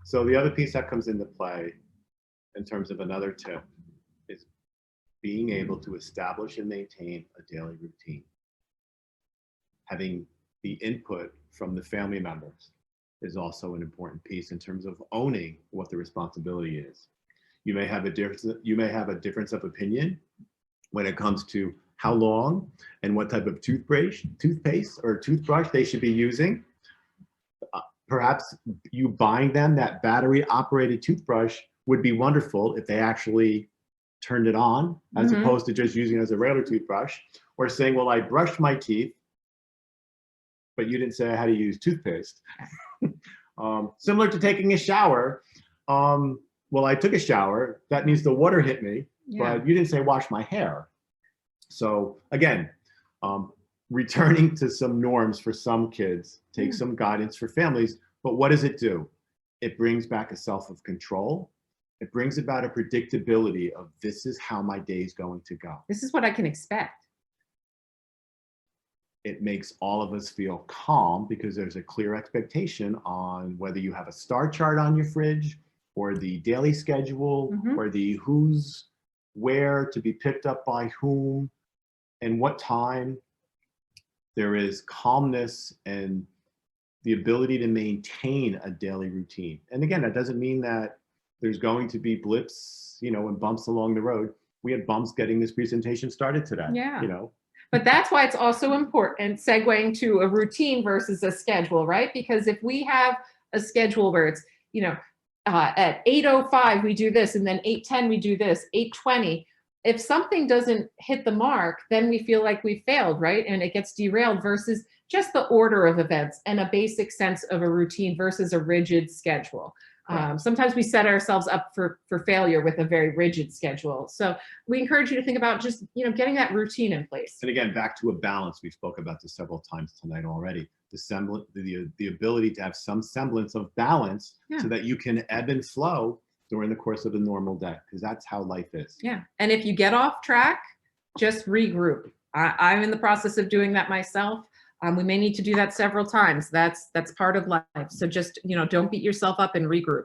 So the other piece that comes into play in terms of another tip is being able to establish and maintain a daily routine. Having the input from the family members is also an important piece in terms of owning what the responsibility is. You may have a difference of opinion when it comes to how long and what type of toothpaste or toothbrush they should be using. Perhaps you buying them that battery operated toothbrush would be wonderful if they actually turned it on, as opposed to just using it as a regular toothbrush, or saying, well, I brushed my teeth, but you didn't say how to use toothpaste. Similar to taking a shower. Well, I took a shower, that means the water hit me, but you didn't say wash my hair. So again, returning to some norms for some kids, take some guidance for families, but what does it do? It brings back a self of control. It brings about a predictability of this is how my day is going to go. This is what I can expect. It makes all of us feel calm because there's a clear expectation on whether you have a star chart on your fridge or the daily schedule or the who's where to be picked up by whom and what time. There is calmness and the ability to maintain a daily routine. And again, that doesn't mean that there's going to be blips, and bumps along the road. We had bumps getting this presentation started today. But that's why it's also important segueing to a routine versus a schedule, right? Because if we have a schedule where it's, at 8:05 we do this, and then 8:10 we do this, 8:20. If something doesn't hit the mark, then we feel like we failed, right? And it gets derailed versus just the order of events and a basic sense of a routine versus a rigid schedule. Sometimes we set ourselves up for failure with a very rigid schedule. So we encourage you to think about just, getting that routine in place. And again, back to a balance. We spoke about this several times tonight already. The ability to have some semblance of balance so that you can ebb and flow during the course of a normal day, because that's how life is. Yeah. And if you get off track, just regroup. I'm in the process of doing that myself. We may need to do that several times. That's part of life. So just, don't beat yourself up and regroup.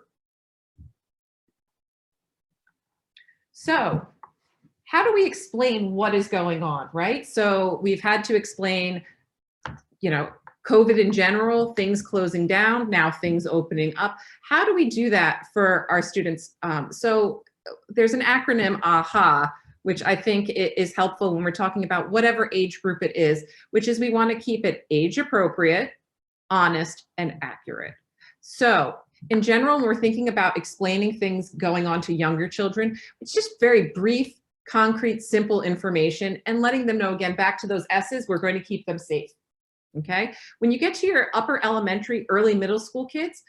So how do we explain what is going on, right? So we've had to explain, COVID in general, things closing down, now things opening up. How do we do that for our students? So there's an acronym, AHA, which I think is helpful when we're talking about whatever age group it is, which is we want to keep it age appropriate, honest, and accurate. So in general, when we're thinking about explaining things going on to younger children, it's just very brief, concrete, simple information and letting them know, again, back to those S's, we're going to keep them safe. Okay. When you get to your upper elementary, early middle school kids,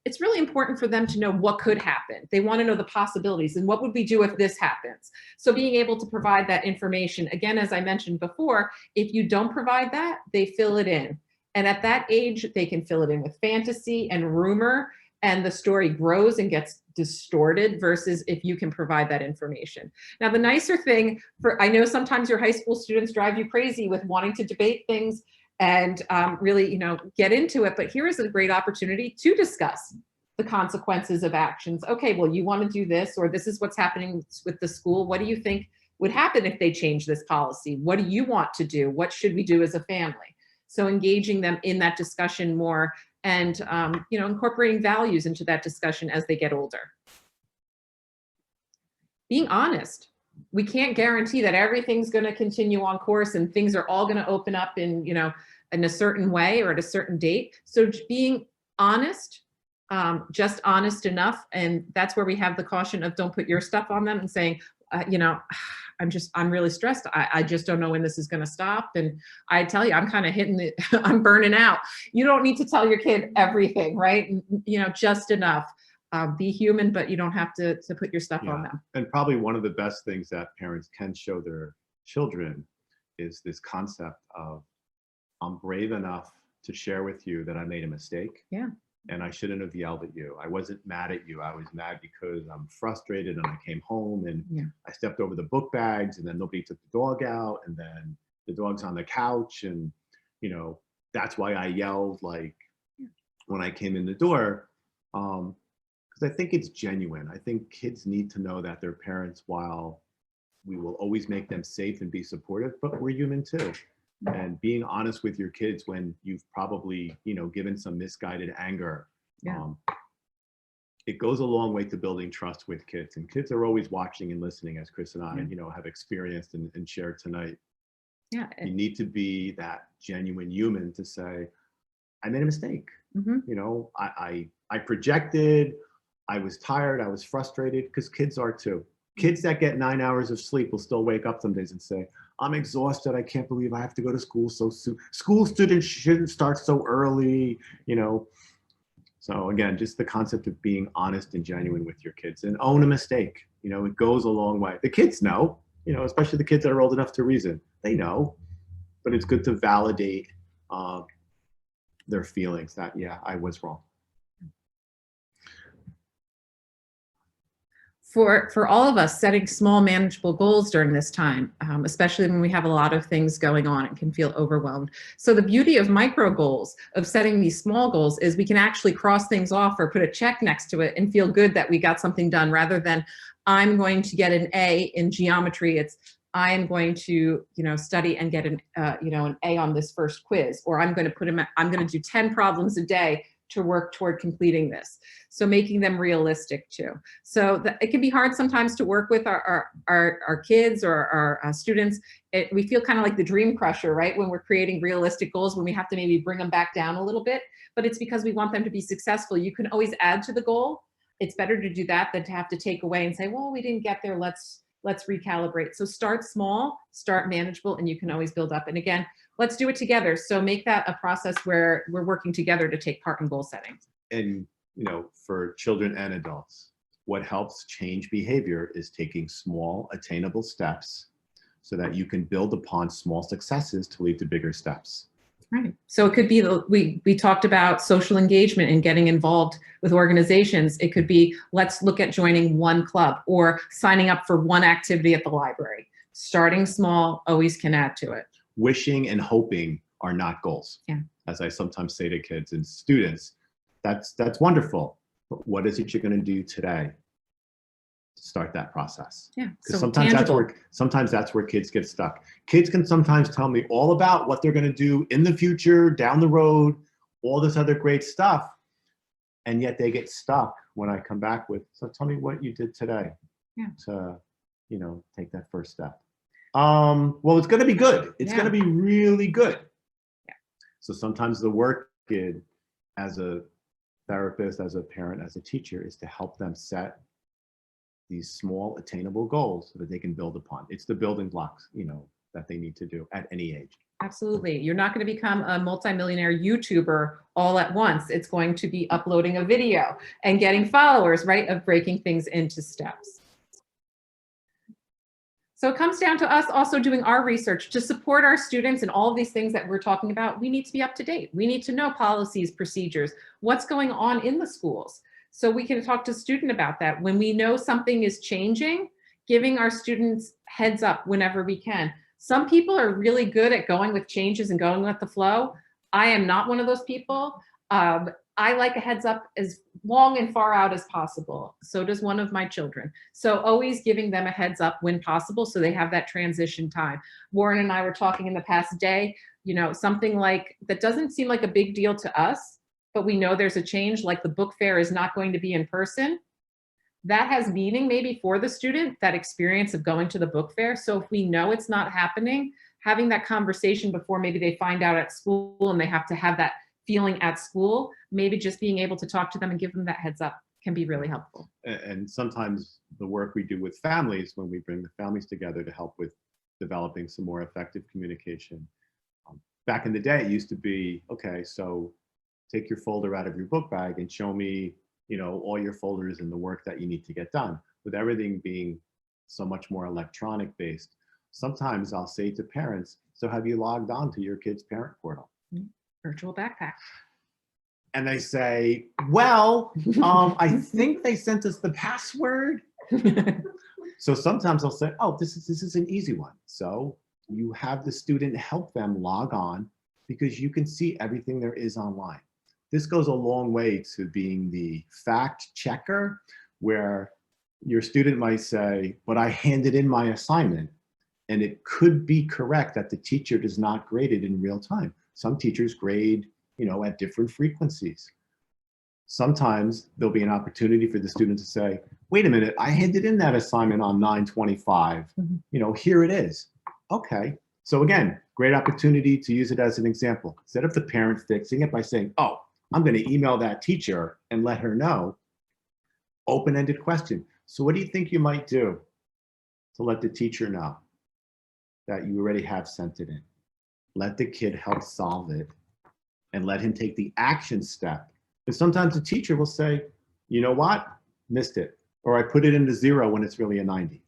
it's really important for them to know what could happen. They want to know the possibilities and what would we do if this happens. So being able to provide that information, again, as I mentioned before, if you don't provide that, they fill it in. And at that age, they can fill it in with fantasy and rumor, and the story grows and gets distorted versus if you can provide that information. Now, the nicer thing I know sometimes your high school students drive you crazy with wanting to debate things and really, get into it. But here is a great opportunity to discuss the consequences of actions. Okay, well, you want to do this, or this is what's happening with the school. What do you think would happen if they change this policy? What do you want to do? What should we do as a family? So engaging them in that discussion more and, incorporating values into that discussion as they get older. Being honest. We can't guarantee that everything's going to continue on course and things are all going to open up in, in a certain way or at a certain date. So being honest, just honest enough. And that's where we have the caution of don't put your stuff on them and saying, I'm really stressed. I just don't know when this is going to stop. And I tell you, I'm kind of I'm burning out. You don't need to tell your kid everything, right? Just enough. Be human, but you don't have to put your stuff on them. And probably one of the best things that parents can show their children is this concept of I'm brave enough to share with you that I made a mistake. Yeah. And I shouldn't have yelled at you. I wasn't mad at you. I was mad because I'm frustrated and I came home and I stepped over the book bags and then nobody took the dog out and then the dog's on the couch and, you know, that's why I yelled like when I came in the door. Because I think it's genuine. I think kids need to know that their parents, while we will always make them safe and be supportive, but we're human too. And being honest with your kids when you've probably, you know, given some misguided anger, it goes a long way to building trust with kids. And kids are always watching and listening, as Chris and I, you know, have experienced and shared tonight. Yeah. You need to be that genuine human to say, I made a mistake. You know, I projected, I was tired, I was frustrated, because kids are too. Kids that get 9 hours of sleep will still wake up some days and say, I'm exhausted. I can't believe I have to go to school so soon. School students shouldn't start so early, you know. So again, just the concept of being honest and genuine with your kids and own a mistake. You know, it goes a long way. The kids know, you know, especially the kids that are old enough to reason. They know, but it's good to validate their feelings that, yeah, I was wrong. For all of us, setting small manageable goals during this time, especially when we have a lot of things going on and can feel overwhelmed. So the beauty of micro goals, of setting these small goals, is we can actually cross things off or put a check next to it and feel good that we got something done, rather than I'm going to get an A in geometry. It's I'm going to, you know, study and get an, you know, an A on this first quiz, or I'm going to do 10 problems a day to work toward completing this. So making them realistic too. So it can be hard sometimes to work with our kids or our students. We feel kind of like the dream crusher, right? When we're creating realistic goals, when we have to maybe bring them back down a little bit, but it's because we want them to be successful. You can always add to the goal. It's better to do that than to have to take away and say, well, we didn't get there. Let's recalibrate. So start small, start manageable, and you can always build up. And again, let's do it together. So make that a process where we're working together to take part in goal setting. And, you know, for children and adults, what helps change behavior is taking small, attainable steps so that you can build upon small successes to lead to bigger steps. Right. So it could be, we talked about social engagement and getting involved with organizations. It could be, let's look at joining one club or signing up for one activity at the library. Starting small always can add to it. Wishing and hoping are not goals. Yeah. As I sometimes say to kids and students, that's wonderful, but what is it you're going to do today to start that process? Yeah. Because so sometimes that's where kids get stuck. Kids can sometimes tell me all about what they're going to do in the future, down the road, all this other great stuff, and yet they get stuck when I come back with, so tell me what you did today to, you know, take that first step. Well, it's going to be good. It's going to be really good. Yeah. So sometimes the work kid, as a therapist, as a parent, as a teacher, is to help them set these small attainable goals so that they can build upon. It's the building blocks, you know, that they need to do at any age. Absolutely. You're not going to become a multimillionaire YouTuber all at once. It's going to be uploading a video and getting followers, right? Of breaking things into steps. So it comes down to us also doing our research to support our students and all of these things that we're talking about. We need to be up to date. We need to know policies, procedures, what's going on in the schools. So we can talk to student about that. When we know something is changing, giving our students heads up whenever we can. Some people are really good at going with changes and going with the flow. I am not one of those people. I like a heads up as long and far out as possible. So does one of my children. So always giving them a heads up when possible so they have that transition time. Warren and I were talking in the past day, you know, something like that doesn't seem like a big deal to us, but we know there's a change, like the book fair is not going to be in person. That has meaning maybe for the student, that experience of going to the book fair. So if we know it's not happening, having that conversation before maybe they find out at school and they have to have that feeling at school, maybe just being able to talk to them and give them that heads up can be really helpful. And sometimes the work we do with families, when we bring the families together to help with developing some more effective communication. Back in the day, it used to be, okay, so take your folder out of your book bag and show me, you know, all your folders and the work that you need to get done. With everything being so much more electronic based, sometimes I'll say to parents, So have you logged on to your kid's parent portal? Virtual backpack. And they say, well, I think they sent us the password. So sometimes they'll say, oh, this is an easy one. So you have the student help them log on because you can see everything there is online. This goes a long way to being the fact checker, where your student might say, but I handed in my assignment. And it could be correct that the teacher does not grade it in real time. Some teachers grade, at different frequencies. Sometimes there'll be an opportunity for the student to say, wait a minute, I handed in that assignment on 9/25. Here it is. Okay. So again, great opportunity to use it as an example. Instead of the parent fixing it by saying, oh, I'm going to email that teacher and let her know. Open-ended question. So what do you think you might do to let the teacher know that you already have sent it in? Let the kid help solve it and let him take the action step. And sometimes the teacher will say, you know what? Missed it. Or I put it into 0 when it's really a 90.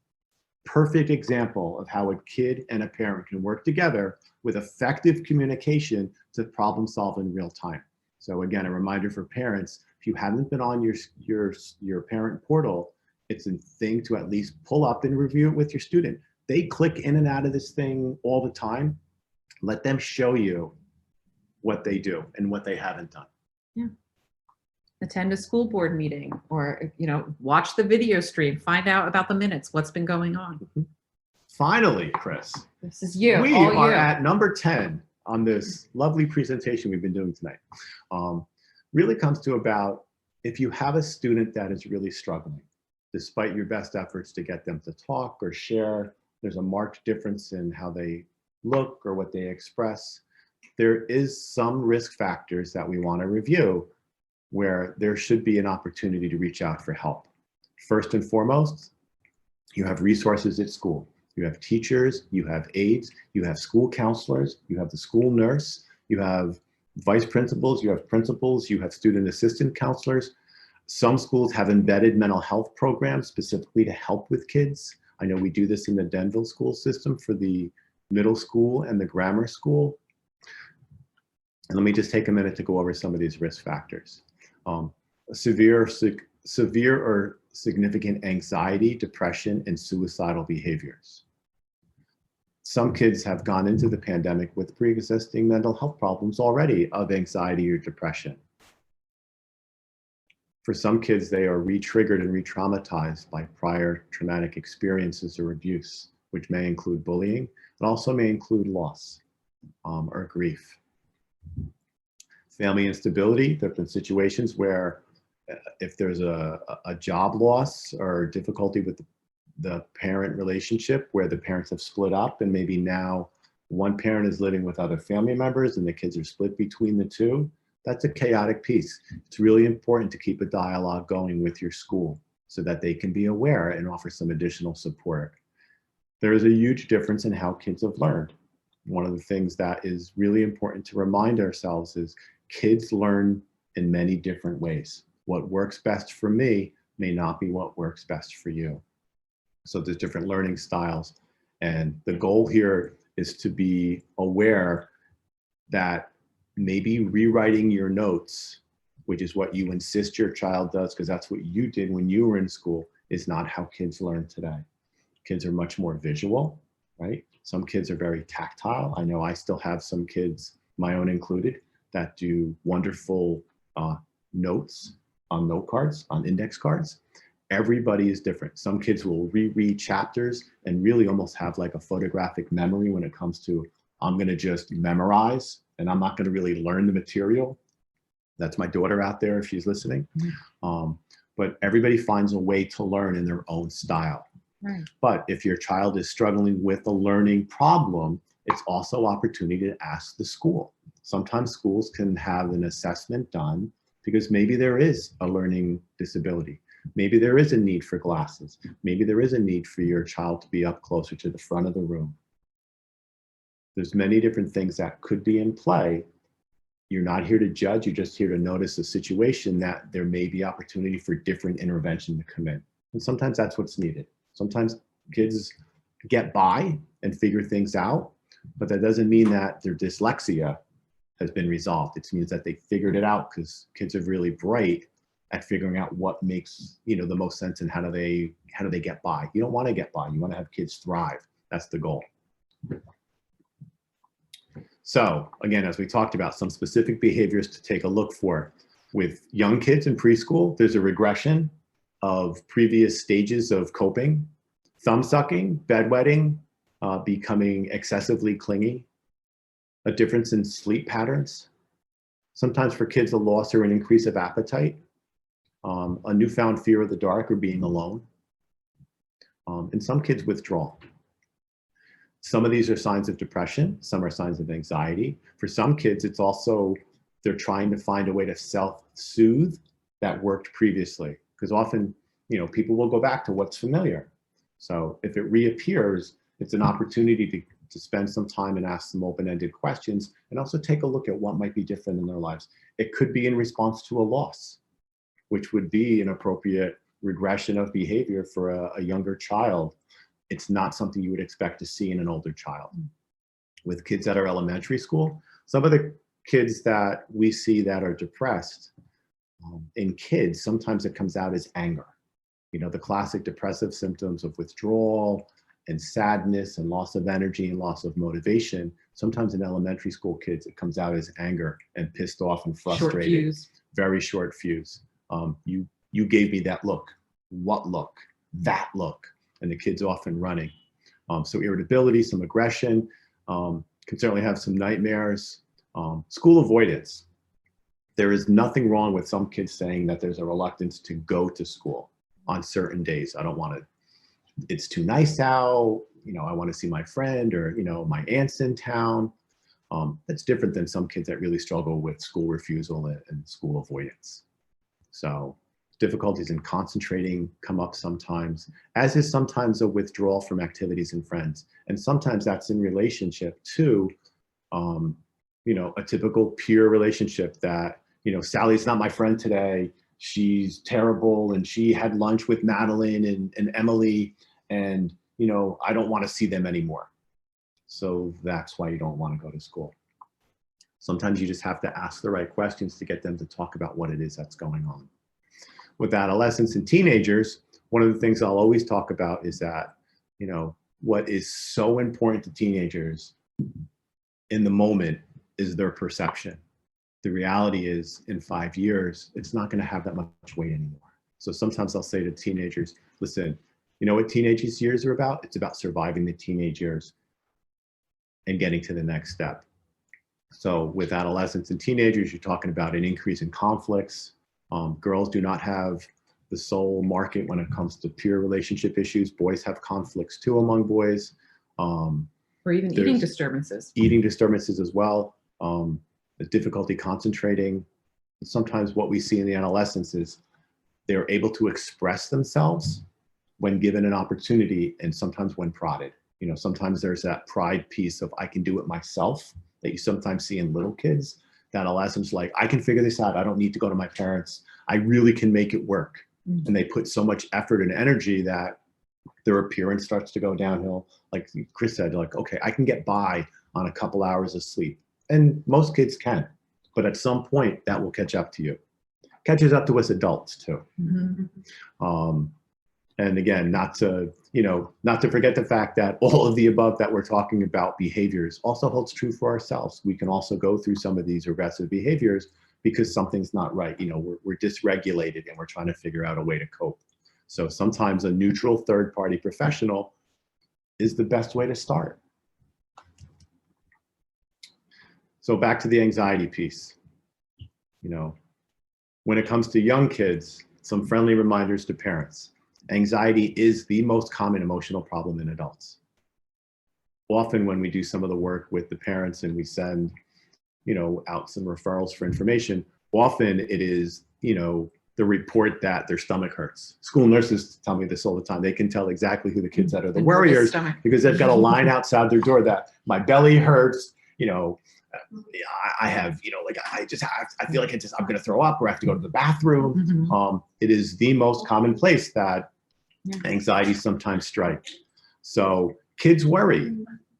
Perfect example of how a kid and a parent can work together with effective communication to problem solve in real time. So again, a reminder for parents, if you haven't been on your parent portal, it's a thing to at least pull up and review it with your student. They click in and out of this thing all the time. Let them show you what they do and what they haven't done. Yeah. Attend a school board meeting, or watch the video stream, find out about the minutes, what's been going on. Finally, Chris, this is you. We are at number 10 on this lovely presentation we've been doing tonight. Really comes to about, if you have a student that is really struggling, despite your best efforts to get them to talk or share, there's a marked difference in how they look or what they express. There is some risk factors that we want to review where there should be an opportunity to reach out for help. First and foremost, you have resources at school. You have teachers, you have aides, you have school counselors, you have the school nurse, you have vice principals, you have principals, you have student assistant counselors. Some schools have embedded mental health programs specifically to help with kids. I know we do this in the Denville school system for the middle school and the grammar school. And let me just take a minute to go over some of these risk factors. Severe or significant anxiety, depression, and suicidal behaviors. Some kids have gone into the pandemic with pre-existing mental health problems already of anxiety or depression. For some kids, they are re-triggered and re-traumatized by prior traumatic experiences or abuse, which may include bullying, and also may include loss or grief. Family instability. There have been situations where if there's a job loss or difficulty with the parent relationship where the parents have split up and maybe now one parent is living with other family members and the kids are split between the two, that's a chaotic piece. It's really important to keep a dialogue going with your school so that they can be aware and offer some additional support. There is a huge difference in how kids have learned. One of the things that is really important to remind ourselves is kids learn in many different ways. What works best for me may not be what works best for you. So there's different learning styles. And the goal here is to be aware that maybe rewriting your notes, which is what you insist your child does, because that's what you did when you were in school, is not how kids learn today. Kids are much more visual, right? Some kids are very tactile. I know I still have some kids, my own included, that do wonderful notes on note cards, on index cards. Everybody is different. Some kids will reread chapters and really almost have like a photographic memory when it comes to, I'm gonna just memorize and I'm not gonna really learn the material. That's my daughter out there if she's listening. But everybody finds a way to learn in their own style. Right. But if your child is struggling with a learning problem, it's also opportunity to ask the school. Sometimes schools can have an assessment done because maybe there is a learning disability. Maybe there is a need for glasses. Maybe there is a need for your child to be up closer to the front of the room. There's many different things that could be in play. You're not here to judge, you're just here to notice a situation that there may be opportunity for different intervention to come in. And sometimes that's what's needed. Sometimes kids get by and figure things out, but that doesn't mean that their dyslexia has been resolved. It means that they figured it out, because kids are really bright at figuring out what makes, the most sense and how do they get by. You don't want to get by. You want to have kids thrive. That's the goal. So again, as we talked about, some specific behaviors to take a look for. With young kids in preschool, there's a regression of previous stages of coping: thumb sucking, bedwetting, becoming excessively clingy, a difference in sleep patterns. Sometimes for kids, a loss or an increase of appetite, a newfound fear of the dark or being alone. In some kids, withdrawal. Some of these are signs of depression. Some are signs of anxiety. For some kids, it's also they're trying to find a way to self-soothe that worked previously. Because often, people will go back to what's familiar. So if it reappears, it's an opportunity to spend some time and ask some open-ended questions, and also take a look at what might be different in their lives. It could be in response to a loss, which would be an appropriate regression of behavior for a younger child. It's not something you would expect to see in an older child. With kids that are elementary school, some of the kids that we see that are depressed, in kids, sometimes it comes out as anger. The classic depressive symptoms of withdrawal and sadness and loss of energy and loss of motivation. Sometimes in elementary school kids, it comes out as anger and pissed off and frustrated. Short fuse. Very short fuse. You gave me that look. What look? That look. And the kid's often running. So irritability, some aggression, can certainly have some nightmares. School avoidance. There is nothing wrong with some kids saying that there's a reluctance to go to school on certain days. I don't want to, it's too nice out, I want to see my friend, or, my aunt's in town. That's different than some kids that really struggle with school refusal and school avoidance. So difficulties in concentrating come up sometimes, as is sometimes a withdrawal from activities and friends. And sometimes that's in relationship to, a typical peer relationship that, Sally's not my friend today. She's terrible, and she had lunch with Madeline and Emily, and, I don't want to see them anymore. So that's why you don't want to go to school. Sometimes you just have to ask the right questions to get them to talk about what it is that's going on. With adolescents and teenagers, one of the things I'll always talk about is that, what is so important to teenagers in the moment is their perception. The reality is, in 5 years, it's not going to have that much weight anymore. So sometimes I'll say to teenagers, listen, you know what teenage years are about? It's about surviving the teenage years and getting to the next step. So with adolescents and teenagers, you're talking about an increase in conflicts. Girls do not have the sole market when it comes to peer relationship issues. Boys have conflicts too among boys. Or even eating disturbances. Eating disturbances as well. The difficulty concentrating. Sometimes what we see in the adolescents is they're able to express themselves when given an opportunity, and sometimes when prodded. Sometimes there's that pride piece of I can do it myself that you sometimes see in little kids. That adolescents like, I can figure this out. I don't need to go to my parents. I really can make it work. And they put so much effort and energy that their appearance starts to go downhill. Like Chris said, like, okay, I can get by on a couple hours of sleep. And most kids can, but at some point that will catch up to you. Catches up to us adults too. Mm-hmm. And again, not to forget the fact that all of the above that we're talking about behaviors also holds true for ourselves. We can also go through some of these regressive behaviors because something's not right. We're dysregulated and we're trying to figure out a way to cope. So sometimes a neutral third-party professional is the best way to start. So back to the anxiety piece. When it comes to young kids, some friendly reminders to parents. Anxiety is the most common emotional problem in adults. Often when we do some of the work with the parents and we send, out some referrals for information, often it is, the report that their stomach hurts. School nurses tell me this all the time. They can tell exactly who the kids that are the worriers because they've got a line outside their door that my belly hurts, I have, I feel like I'm going to throw up, or I have to go to the bathroom. Mm-hmm. It is the most common place that anxiety sometimes strikes. So kids worry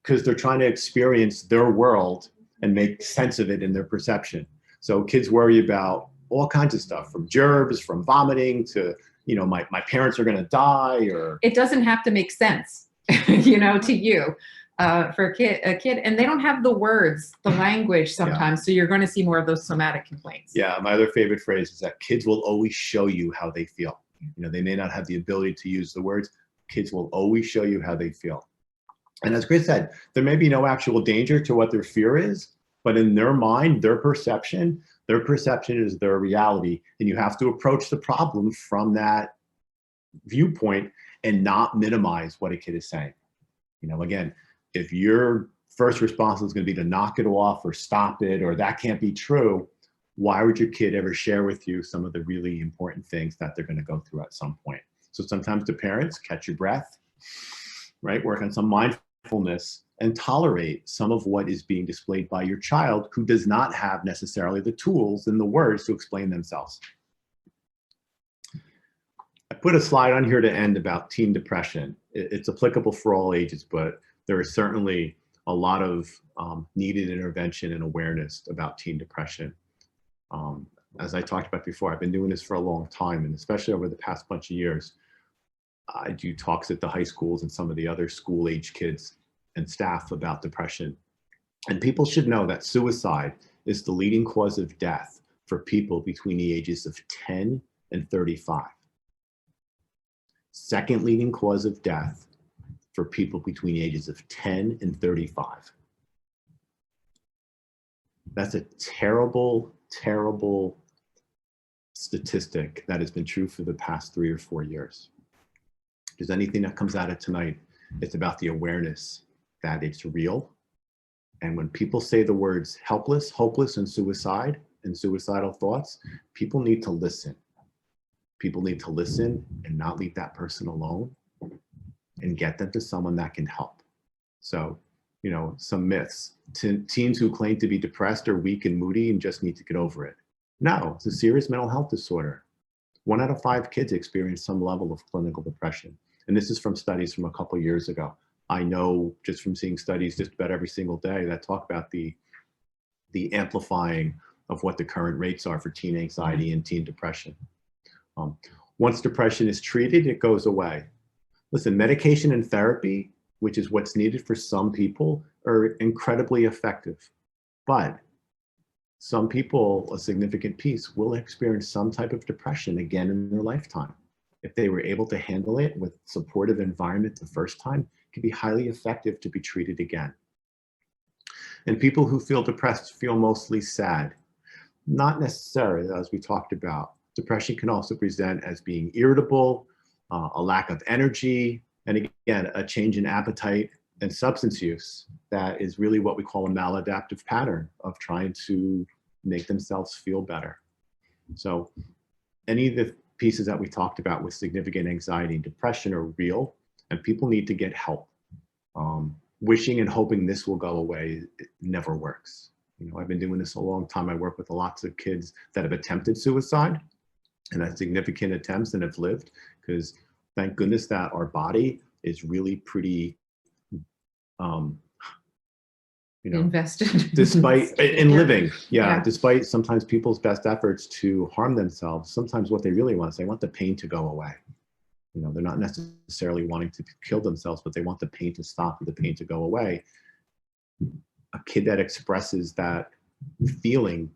because they're trying to experience their world and make sense of it in their perception. So kids worry about all kinds of stuff, from gerbs, from vomiting to, you know, my parents are going to die, or it doesn't have to make sense, you know, to you. For a kid, and they don't have the words, the language sometimes, so you're going to see more of those somatic complaints. Yeah, my other favorite phrase is that kids will always show you how they feel. You know, they may not have the ability to use the words. Kids will always show you how they feel. And as Chris said, there may be no actual danger to what their fear is, but in their mind, their perception is their reality. And you have to approach the problem from that viewpoint and not minimize what a kid is saying. You know, again, if your first response is going to be to knock it off or stop it, or that can't be true, why would your kid ever share with you some of the really important things that they're going to go through at some point? So sometimes the parents catch your breath, right? Work on some mindfulness and tolerate some of what is being displayed by your child, who does not have necessarily the tools and the words to explain themselves. I put a slide on here to end about teen depression. It's applicable for all ages, but there is certainly a lot of needed intervention and awareness about teen depression. As I talked about before, I've been doing this for a long time, and especially over the past bunch of years, I do talks at the high schools and some of the other school-age kids and staff about depression. And people should know that suicide is the leading cause of death for people between the ages of 10 and 35. Second leading cause of death for people between the ages of 10 and 35. That's a terrible, terrible statistic that has been true for the past 3 or 4 years. If there's anything that comes out of tonight, it's about the awareness that it's real. And when people say the words helpless, hopeless, and suicide and suicidal thoughts, people need to listen. People need to listen and not leave that person alone and get them to someone that can help. So, you know, some myths. Teens who claim to be depressed are weak and moody and just need to get over it. No, it's a serious mental health disorder. 1 out of 5 kids experience some level of clinical depression. And this is from studies from a couple years ago. I know just from seeing studies just about every single day that talk about the amplifying of what the current rates are for teen anxiety and teen depression. Once depression is treated, it goes away. Listen, medication and therapy, which is what's needed for some people, are incredibly effective. But some people, a significant piece, will experience some type of depression again in their lifetime. If they were able to handle it with supportive environment the first time, it can be highly effective to be treated again. And people who feel depressed feel mostly sad. Not necessarily, as we talked about. Depression can also present as being irritable, a lack of energy, and again, a change in appetite and substance use that is really what we call a maladaptive pattern of trying to make themselves feel better. So any of the pieces that we talked about with significant anxiety and depression are real, and people need to get help. Wishing and hoping this will go away, it never works. You know, I've been doing this a long time. I work with lots of kids that have attempted suicide and had significant attempts and have lived, because thank goodness that our body is really pretty, you know, invested despite in living. Yeah, despite sometimes people's best efforts to harm themselves, sometimes what they really want is they want the pain to go away. You know, they're not necessarily wanting to kill themselves, but they want the pain to stop, the pain to go away. A kid that expresses that feeling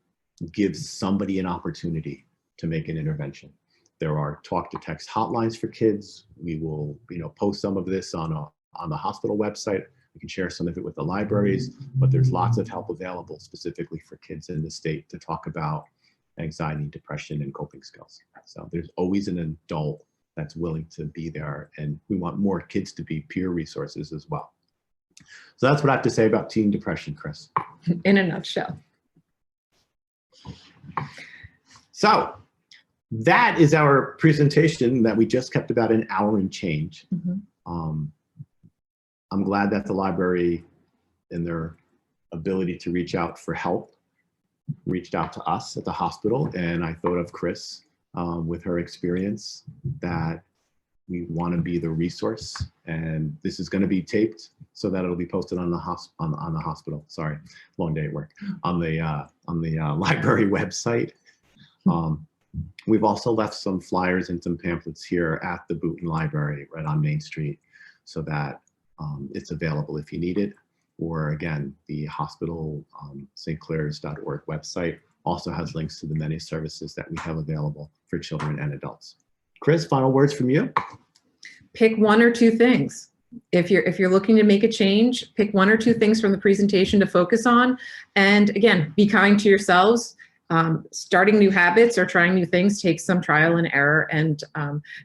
gives somebody an opportunity to make an intervention. There are talk to text hotlines for kids. We will, you know, post some of this on the hospital website. We can share some of it with the libraries, but there's lots of help available specifically for kids in the state to talk about anxiety, depression, and coping skills. So there's always an adult that's willing to be there, and we want more kids to be peer resources as well. So that's what I have to say about teen depression, Chris. In a nutshell. So that is our presentation that we just kept about an hour and change. I'm glad that the library, in their ability to reach out for help, reached out to us at the hospital, and I thought of Chris with her experience that We want to be the resource, and this is going to be taped so that it'll be posted on the hospital. Sorry, long day at work. On the library website. We've also left some flyers and some pamphlets here at the Booton Library right on Main Street, so that it's available if you need it. Or again, the hospital stclares.org website also has links to the many services that we have available for children and adults. Chris, final words from you. Pick one or two things. If you're looking to make a change, pick one or two things from the presentation to focus on. And again, be kind to yourselves. Starting new habits or trying new things takes some trial and error, and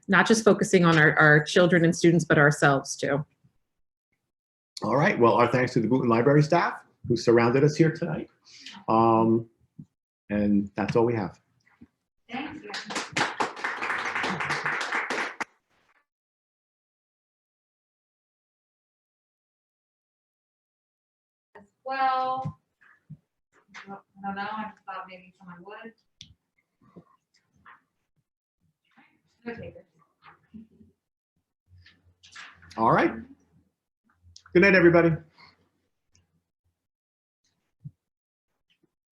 not just focusing on our children and students, but ourselves too. All right, well, our thanks to the Booton Library staff who surrounded us here tonight. And that's all we have. Thank you. As well, I don't know, I just thought maybe someone would. Okay, good. All right. Good night, everybody.